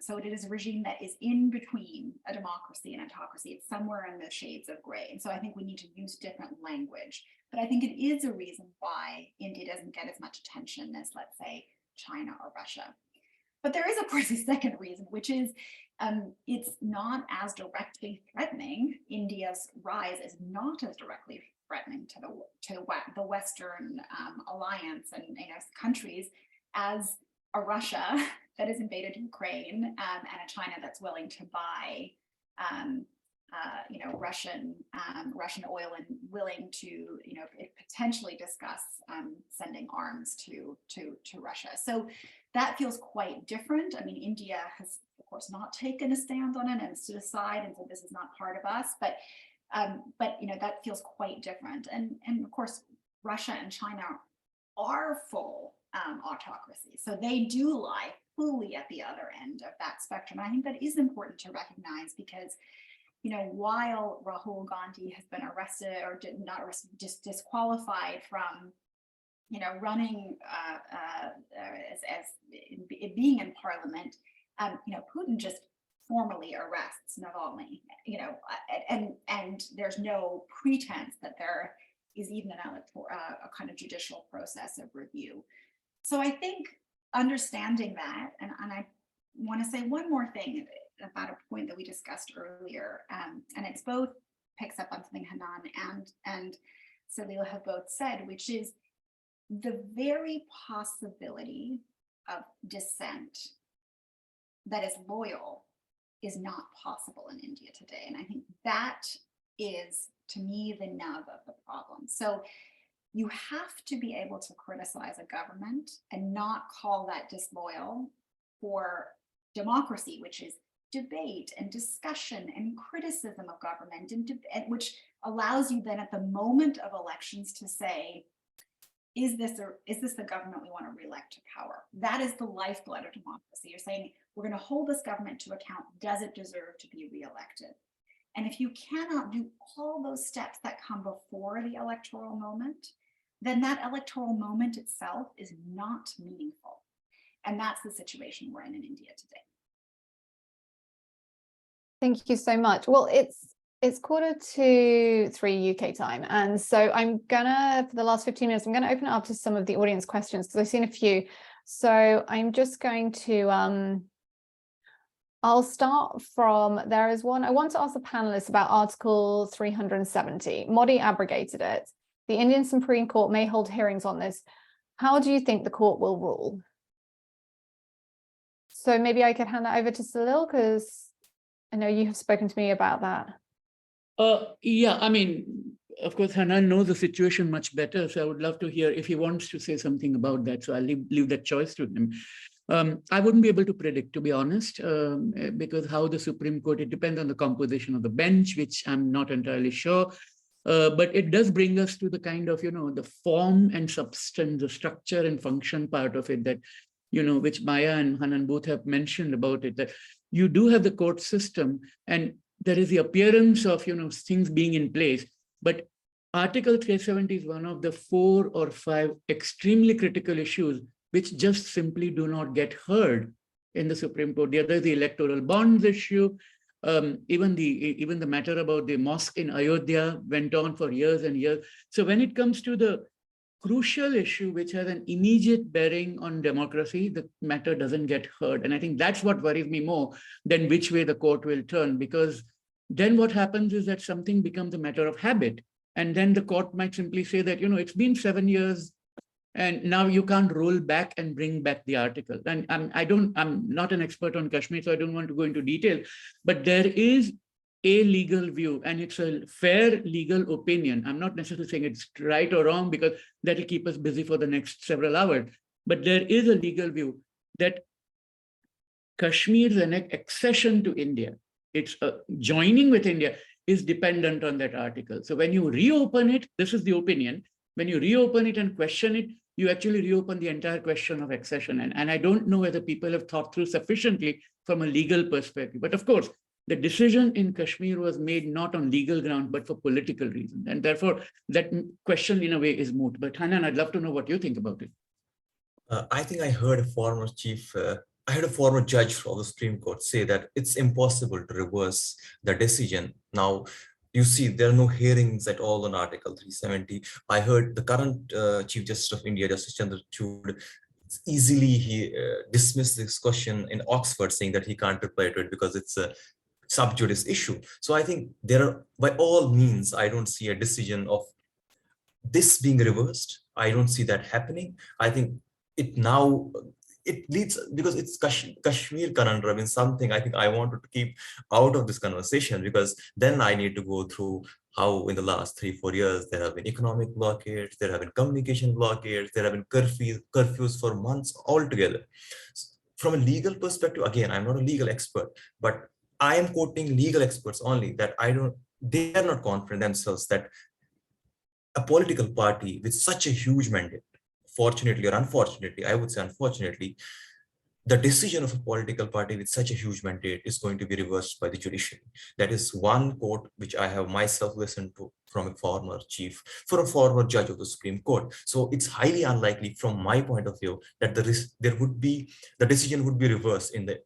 So it is a regime that is in between a democracy and autocracy. It's somewhere in the shades of gray. And so I think we need to use different language. But I think it is a reason why India doesn't get as much attention as, let's say, China or Russia. But there is, of course, a second reason, which is it's not as directly threatening. India's rise is not as directly threatening to the Western alliance and countries as a Russia that has invaded Ukraine, and a China that's willing to buy Russian oil, and willing to potentially discuss sending arms to Russia. So that feels quite different. I mean, India has, of course, not taken a stand on it and stood aside and said this is not part of us, but that feels quite different. And of course, Russia and China are full autocracy, so they do lie fully at the other end of that spectrum. And I think that is important to recognize, because while Rahul Gandhi has been arrested, or not arrested, just disqualified from running as being in parliament, Putin just formally arrests Navalny, and there's no pretense that there is even a kind of judicial process of review. So I think understanding that, and I want to say one more thing about a point that we discussed earlier, and it's both picks up on something Hanan and Salila have both said, which is the very possibility of dissent that is loyal is not possible in India today. And I think that is to me, the nub of the problem. So you have to be able to criticize a government and not call that disloyal for democracy, which is debate and discussion and criticism of government, and which allows you then at the moment of elections to say, is this the government we want to reelect to power? That is the lifeblood of democracy. You're saying, we're going to hold this government to account. Does it deserve to be reelected? And if you cannot do all those steps that come before the electoral moment, then that electoral moment itself is not meaningful. And that's the situation we're in India today. Thank you so much. Well, it's 2:45 UK time. And so I'm gonna, for the last 15 minutes, I'm gonna open it up to some of the audience questions because I've seen a few. So I'm just going to, I'll start from, there is one, I want to ask the panelists about Article 370. Modi abrogated it. The Indian Supreme Court may hold hearings on this. How do you think the court will rule? So maybe I could hand that over to Salil, because I know you have spoken to me about that. Yeah, I mean, of course, Hanan knows the situation much better, so I would love to hear if he wants to say something about that. So I'll leave that choice to him. I wouldn't be able to predict, to be honest, because how the Supreme Court, it depends on the composition of the bench, which I'm not entirely sure. But it does bring us to the kind of, the form and substance, the structure and function part of it that, which Maya and Hanan both have mentioned about it, that you do have the court system and there is the appearance of, things being in place. But Article 370 is one of the 4 or 5 extremely critical issues which just simply do not get heard in the Supreme Court. The other is the electoral bonds issue. Even the matter about the mosque in Ayodhya went on for years and years. So when it comes to the crucial issue, which has an immediate bearing on democracy, the matter doesn't get heard. And I think that's what worries me more than which way the court will turn, because then what happens is that something becomes a matter of habit. And then the court might simply say that, it's been 7 years and now you can't roll back and bring back the article. And I'm not an expert on Kashmir, so I don't want to go into detail, but there is a legal view and it's a fair legal opinion. I'm not necessarily saying it's right or wrong because that'll keep us busy for the next several hours, but there is a legal view that Kashmir's accession to India, its joining with India is dependent on that article. So when you reopen it, this is the opinion, when you reopen it and question it, you actually reopen the entire question of accession. And I don't know whether people have thought through sufficiently from a legal perspective. But of course, the decision in Kashmir was made not on legal ground, but for political reasons. And therefore, that question in a way is moot. But Hanan, I'd love to know what you think about it. I think I heard a former judge from the Supreme Court say that it's impossible to reverse the decision. Now, you see, there are no hearings at all on Article 370. I heard the current Chief Justice of India, Justice Chandrachud, he dismissed this question in Oxford, saying that he can't reply to it because it's a sub judice issue. So I think there are, by all means, I don't see a decision of this being reversed. I don't see that happening. I think it leads, because it's Kashmir conundrum in something I think I wanted to keep out of this conversation, because then I need to go through how in the last 3-4 years there have been economic blockades, there have been communication blockades, there have been curfews for months altogether. From a legal perspective, again, I'm not a legal expert, but I am quoting legal experts only, that they are not confident themselves that a political party with such a huge mandate, fortunately or unfortunately, I would say unfortunately, the decision of a political party with such a huge mandate is going to be reversed by the judiciary. That is one quote which I have myself listened to from a former judge of the Supreme Court. So it's highly unlikely from my point of view that the decision would be reversed in the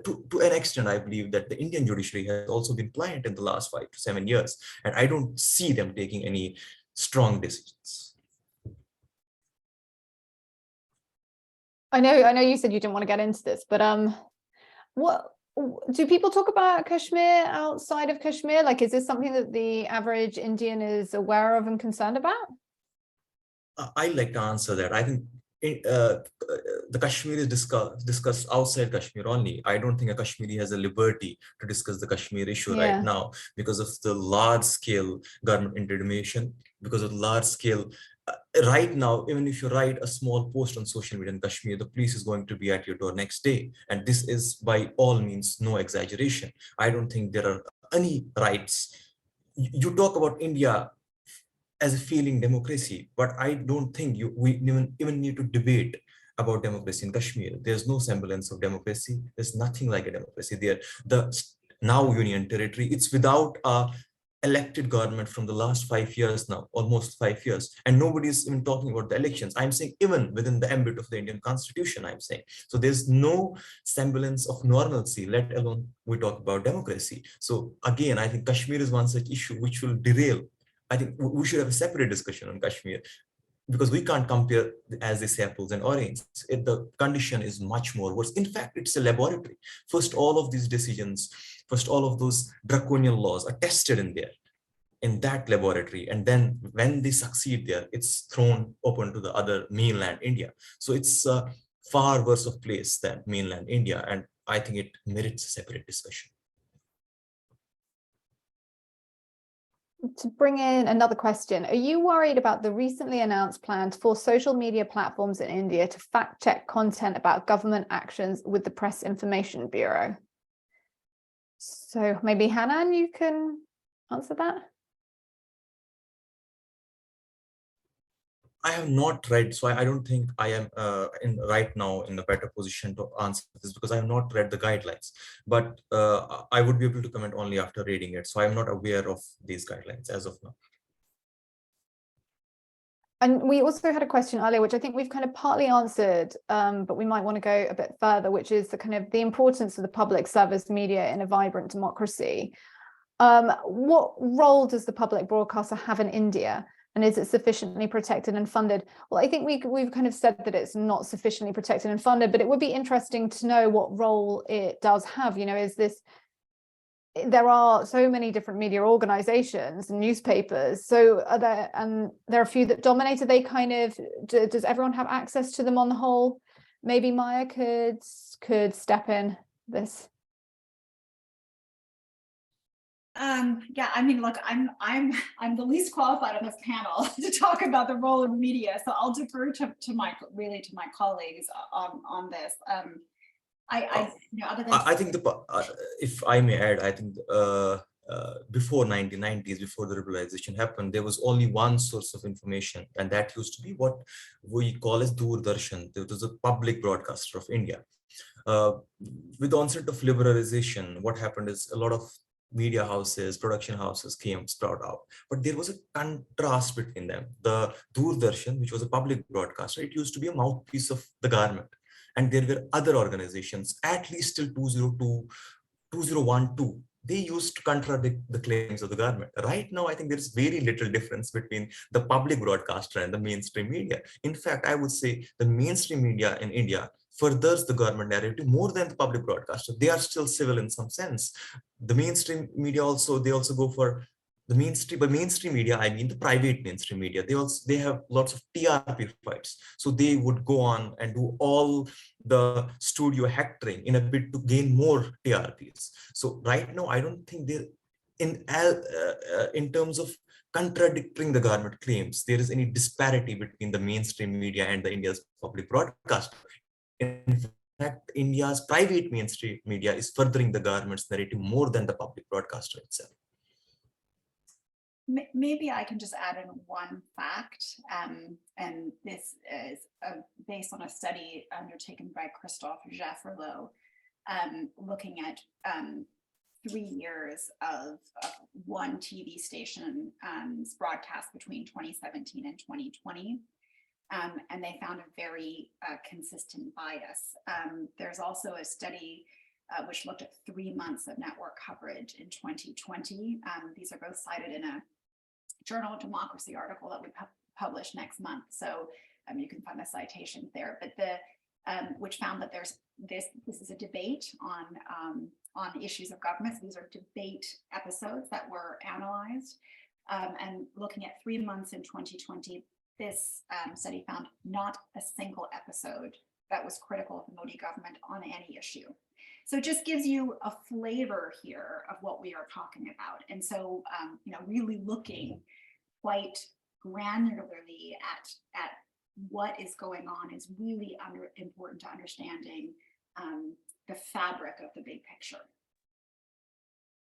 to an extent. I believe that the Indian judiciary has also been pliant in the last 5 to 7 years, and I don't see them taking any strong decisions. I know you said you didn't want to get into this, but what do people talk about Kashmir outside of Kashmir? Like, is this something that the average Indian is aware of and concerned about? I'd like to answer that. I think the Kashmir is discussed outside Kashmir only. I don't think a Kashmiri has a liberty to discuss the Kashmir issue right now because of the large-scale government intervention, because of large-scale. Right now, even if you write a small post on social media in Kashmir, the police is going to be at your door next day. And this is by all means no exaggeration. I don't think there are any rights. You talk about India as a failing democracy, but I don't think we even need to debate about democracy in Kashmir. There's no semblance of democracy. There's nothing like a democracy there. The now union territory, it's without a elected government from the last 5 years now, almost 5 years, and nobody's even talking about the elections. I'm saying even within the ambit of the Indian constitution, I'm saying. So there's no semblance of normalcy, let alone we talk about democracy. So again, I think Kashmir is one such issue which will derail. I think we should have a separate discussion on Kashmir, because we can't compare, as they say, apples and oranges. The condition is much more worse. In fact, it's a laboratory. First, all of these decisions, first, all of those draconian laws are tested in that laboratory. And then when they succeed there, it's thrown open to the other mainland India. So it's a far worse of place than mainland India. And I think it merits a separate discussion. To bring in another question, are you worried about the recently announced plans for social media platforms in India to fact check content about government actions with the Press Information Bureau? So maybe Hanan, you can answer that. I have not read, so I don't think I am right now in a better position to answer this, because I have not read the guidelines. But I would be able to comment only after reading it. So I'm not aware of these guidelines as of now. And we also had a question earlier, which I think we've kind of partly answered, but we might want to go a bit further, which is the importance of the public service media in a vibrant democracy. What role does the public broadcaster have in India? And is it sufficiently protected and funded? Well, I think we've kind of said that it's not sufficiently protected and funded, but it would be interesting to know what role it does have. You know, there are so many different media organizations and newspapers. So there are a few that dominate. Are they does everyone have access to them on the whole? Maybe Maya could step in this. Yeah, I mean, look, I'm the least qualified on this panel to talk about the role of media, so I'll defer to my colleagues on this. I think if I may add, I think before 1990s, before the liberalization happened, there was only one source of information, and that used to be what we call as Doordarshan. It was a public broadcaster of India. With the onset of liberalization, what happened is a lot of media houses, production houses sprout out, but there was a contrast between them. The Doordarshan, which was a public broadcaster, it used to be a mouthpiece of the government, and there were other organizations, at least till 2012, they used to contradict the claims of the government. Right now, I think there's very little difference between the public broadcaster and the mainstream media. In fact, I would say the mainstream media in India furthers the government narrative more than the public broadcaster. They are still civil in some sense. The mainstream media they also go for the mainstream. By mainstream media, I mean the private mainstream media. They have lots of TRP fights. So they would go on and do all the studio hectoring in a bid to gain more TRPs. So right now, I don't think in terms of contradicting the government claims, there is any disparity between the mainstream media and the India's public broadcaster. In fact, India's private mainstream media is furthering the government's narrative more than the public broadcaster itself. Maybe I can just add in one fact, and this is based on a study undertaken by Christophe Jaffrelot, looking at 3 years of one TV station's broadcast between 2017 and 2020. And they found a very consistent bias. There's also a study which looked at 3 months of network coverage in 2020. These are both cited in a Journal of Democracy article that we publish next month. So you can find the citations there. But which found that this is a debate on issues of government. So these are debate episodes that were analyzed. And looking at 3 months in 2020, this study found not a single episode that was critical of the Modi government on any issue. So it just gives you a flavor here of what we are talking about. And so, really looking quite granularly at what is going on is really important to understanding the fabric of the big picture.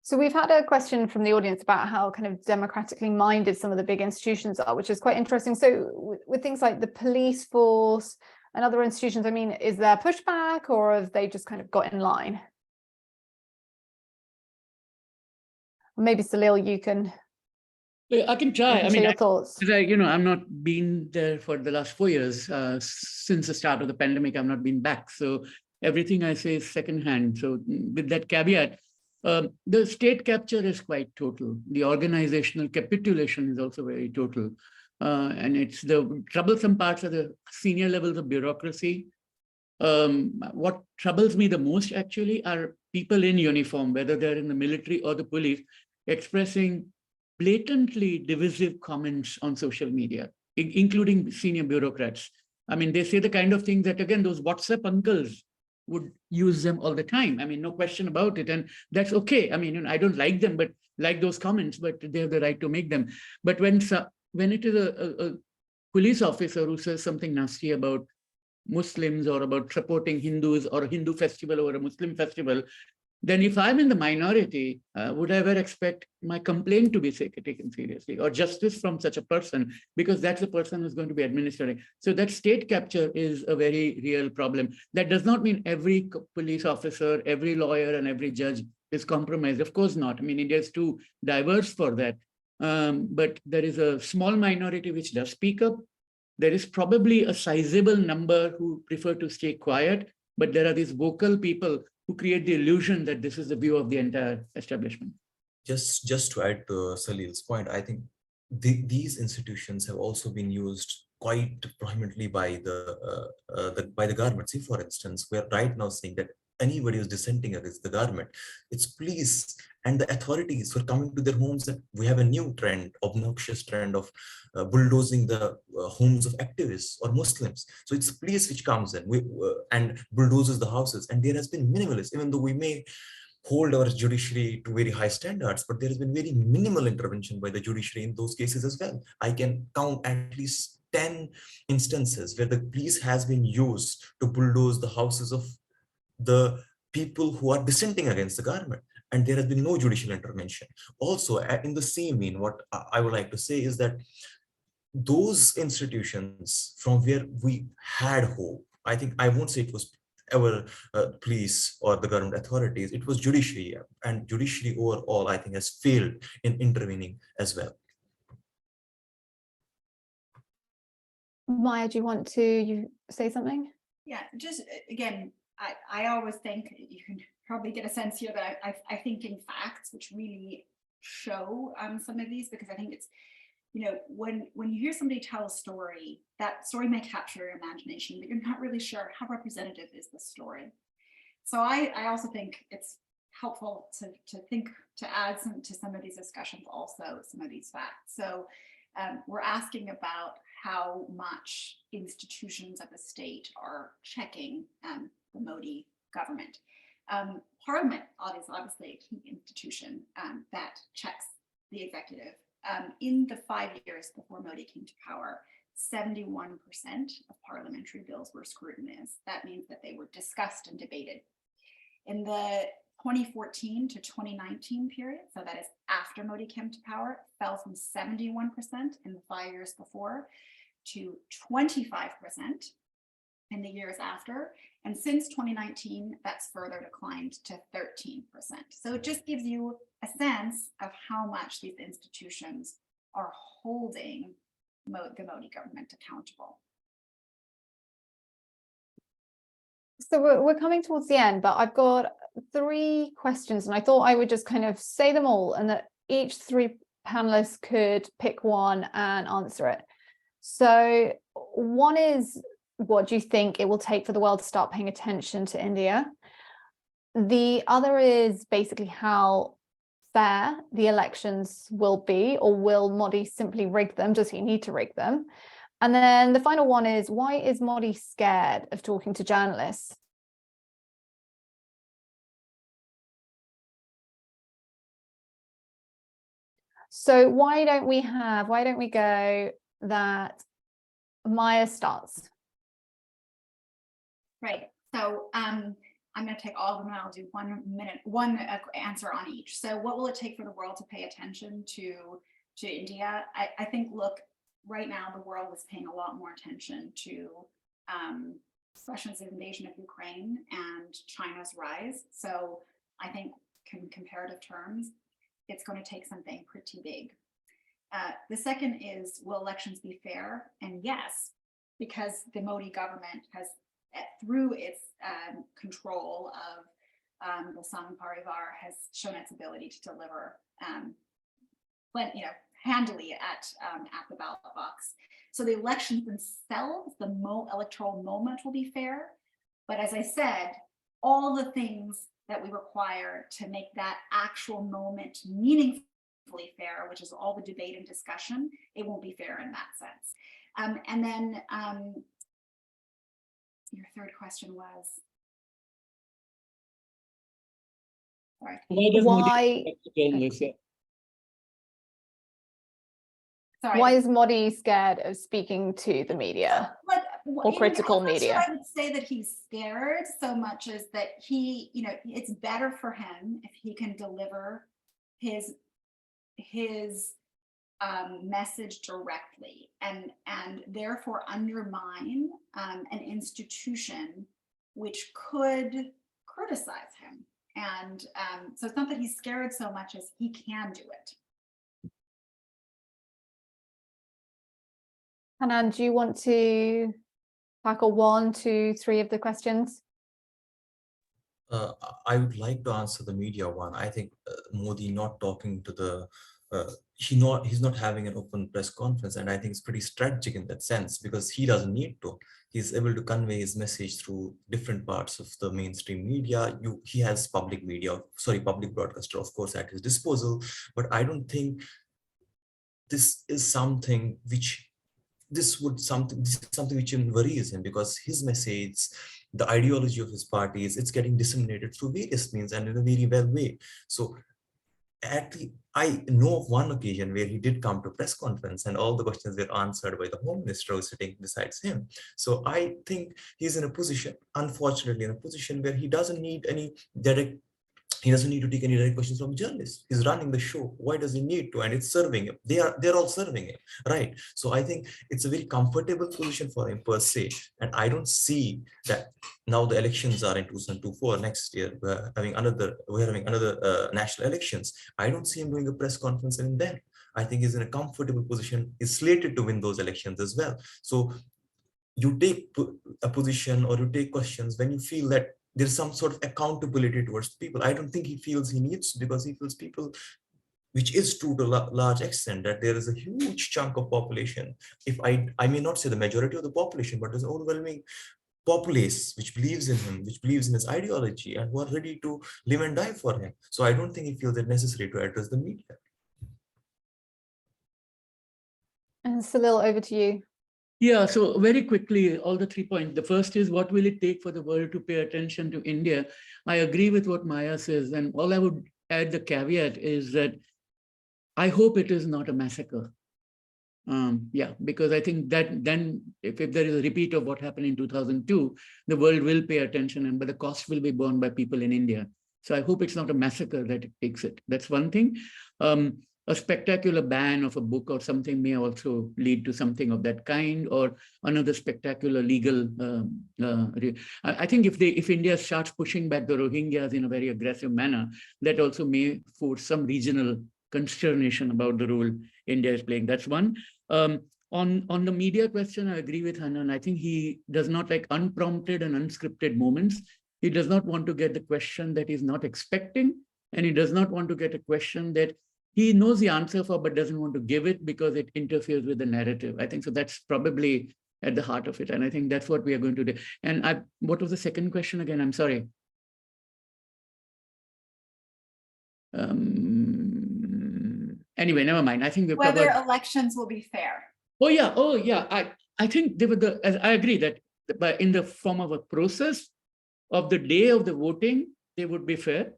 So we've had a question from the audience about how kind of democratically minded some of the big institutions are, which is quite interesting. So with things like the police force and other institutions, I mean, is there pushback, or have they just kind of got in line? Maybe Salil, you can. I can try. I mean, your thoughts. I'm not been there for the last 4 years. Since the start of the pandemic, I've not been back. So everything I say is secondhand. So with that caveat, the state capture is quite total. The organizational capitulation is also very total. And it's the troublesome parts are the senior levels of bureaucracy. What troubles me the most actually are people in uniform, whether they're in the military or the police, expressing blatantly divisive comments on social media, including senior bureaucrats. I mean, they say the kind of thing that, again, those WhatsApp uncles would use them all the time. I mean, no question about it. And that's okay. I mean, I don't like them, but like those comments, but they have the right to make them. But when it is a police officer who says something nasty about Muslims or about supporting Hindus or a Hindu festival or a Muslim festival, then if I'm in the minority, would I ever expect my complaint to be taken seriously or justice from such a person? Because that's the person who's going to be administering. So that state capture is a very real problem. That does not mean every police officer, every lawyer, and every judge is compromised. Of course not. I mean, India is too diverse for that. But there is a small minority which does speak up. There is probably a sizable number who prefer to stay quiet, but there are these vocal people who create the illusion that this is the view of the entire establishment. Just to add to Salil's point, I think these institutions have also been used quite prominently by the government. See, for instance, we're right now saying that anybody who's dissenting against the government, it's police and the authorities who are coming to their homes. And we have a new trend, obnoxious trend of bulldozing the homes of activists or Muslims. So it's police which comes in and bulldozes the houses. And there has been minimalist, even though we may hold our judiciary to very high standards, but there has been very minimal intervention by the judiciary in those cases as well. I can count at least 10 instances where the police has been used to bulldoze the houses of the people who are dissenting against the government, and there has been no judicial intervention. Also, in the same vein, what I would like to say is that those institutions from where we had hope, I think I won't say it was ever police or the government authorities, it was judiciary, and judiciary overall, I think, has failed in intervening as well. Maya, do you want to say something? Yeah, just again, I always think you can probably get a sense here that I think in facts, which really show some of these, because I think it's, when you hear somebody tell a story, that story may capture your imagination, but you're not really sure how representative is the story. So I also think it's helpful to add to some of these discussions, also some of these facts. So we're asking about how much institutions of the state are checking the Modi government. Parliament is obviously a key institution that checks the executive. In the 5 years before Modi came to power, 71% of parliamentary bills were scrutinized. That means that they were discussed and debated. In the 2014 to 2019 period, so that is after Modi came to power, it fell from 71% in the 5 years before to 25% in the years after. And since 2019, that's further declined to 13%. So it just gives you a sense of how much these institutions are holding the Modi government accountable. So we're coming towards the end, but I've got 3 questions, and I thought I would just kind of say them all, and that each 3 panelists could pick one and answer it. So one is, what do you think it will take for the world to start paying attention to India? The other is basically how fair the elections will be, or will Modi simply rig them? Does he need to rig them? And then the final one is, why is Modi scared of talking to journalists? So why don't we go that Maya starts? Right. So I'm going to take all of them and I'll do 1 minute, one answer on each. So what will it take for the world to pay attention to India? I think, look, right now the world is paying a lot more attention to Russia's invasion of Ukraine and China's rise. So I think in comparative terms, it's going to take something pretty big. The second is, will elections be fair? And yes, because the Modi government has, through its control of the Sangh Parivar, has shown its ability to deliver, handily at the ballot box. So the elections themselves, the electoral moment will be fair. But as I said, all the things that we require to make that actual moment meaningfully fair, which is all the debate and discussion, it won't be fair in that sense. And then your third question was, sorry. Why is Modi scared of speaking to the media or critical media? I would say that he's scared so much as that he, it's better for him if he can deliver his message directly and therefore undermine an institution which could criticize him. And so it's not that he's scared so much as he can do it. Hanan, do you want to tackle 1, 2, 3 of the questions? I would like to answer the media one. I think Modi not talking to the, he's not having an open press conference, and I think it's pretty strategic in that sense because he doesn't need to. He's able to convey his message through different parts of the mainstream media. He has public broadcaster, of course, at his disposal. But I don't think this is something which this is something which worries him, because his message, the ideology of his parties, it's getting disseminated through various means and in a very well way. So I know of one occasion where he did come to press conference and all the questions were answered by the Home Minister who was sitting besides him. So I think he's in a position, unfortunately, in a position where he doesn't need any direct, he doesn't need to take any direct questions from journalists. He's running the show. Why does he need to? And it's serving him. They're all serving him, right? So I think it's a very comfortable position for him per se. And I don't see that now the elections are in 2024 next year. We're having another national elections. I don't see him doing a press conference and then I think he's in a comfortable position. He's slated to win those elections as well. So you take a position or you take questions when you feel that there's some sort of accountability towards people. I don't think he feels he needs to, because he feels people, which is true to a large extent, that there is a huge chunk of population. If I may not say the majority of the population, but there's an overwhelming populace which believes in him, which believes in his ideology, and who are ready to live and die for him. So I don't think he feels it necessary to address the media. And Salil, over to you. Yeah, so very quickly, all the 3 points. The first is, what will it take for the world to pay attention to India? I agree with what Maya says, and all I would add the caveat is that I hope it is not a massacre. Because I think that then if there is a repeat of what happened in 2002, the world will pay attention, but the cost will be borne by people in India. So I hope it's not a massacre that it takes it. That's one thing. A spectacular ban of a book or something may also lead to something of that kind, or another spectacular legal. I think if India starts pushing back the Rohingyas in a very aggressive manner, that also may force some regional consternation about the role India is playing. That's one. On the media question, I agree with Hanan. I think he does not like unprompted and unscripted moments. He does not want to get the question that he's not expecting, and he does not want to get a question that he knows the answer for, but doesn't want to give it because it interferes with the narrative. I think so. That's probably at the heart of it. And I think that's what we are going to do. And what was the second question again? I'm sorry. Anyway, never mind. I think we've whether covered. Elections will be fair. Oh yeah. I think they were I agree that in the form of a process of the day of the voting, they would be fair.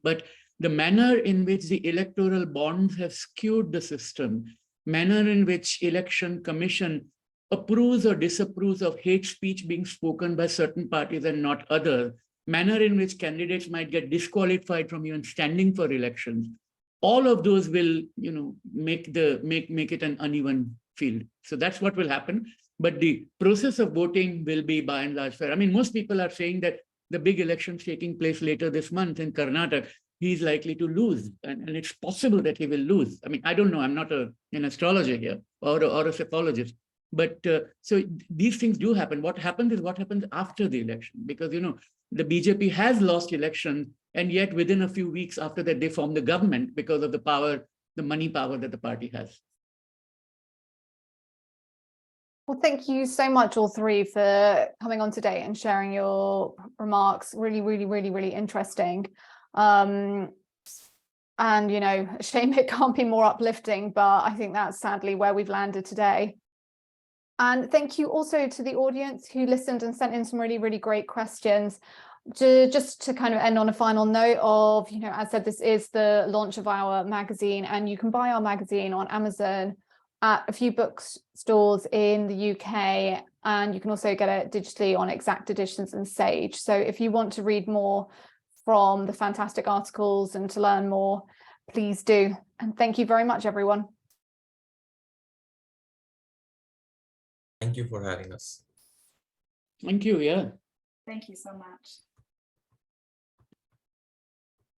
But the manner in which the electoral bonds have skewed the system, manner in which election commission approves or disapproves of hate speech being spoken by certain parties and not others, manner in which candidates might get disqualified from even standing for elections, all of those will, make it an uneven field. So that's what will happen. But the process of voting will be by and large fair. I mean, most people are saying that the big elections taking place later this month in Karnataka, he's likely to lose, and it's possible that he will lose. I mean, I don't know. I'm not an astrologer here or a psychologist. But so these things do happen. What happens is what happens after the election, because, the BJP has lost elections, and yet within a few weeks after that, they form the government because of the power, the money power that the party has. Well, thank you so much, all three, for coming on today and sharing your remarks. Really, really, really, really interesting. And, a shame it can't be more uplifting, but I think that's sadly where we've landed today. And thank you also to the audience who listened and sent in some really, really great questions. Just to kind of end on a final note of, as I said, this is the launch of our magazine, and you can buy our magazine on Amazon, at a few bookstores in the UK, and you can also get it digitally on Exact Editions and Sage. So if you want to read more from the fantastic articles and to learn more, please do. And thank you very much, everyone. Thank you for having us. Thank you. Yeah. Thank you so much.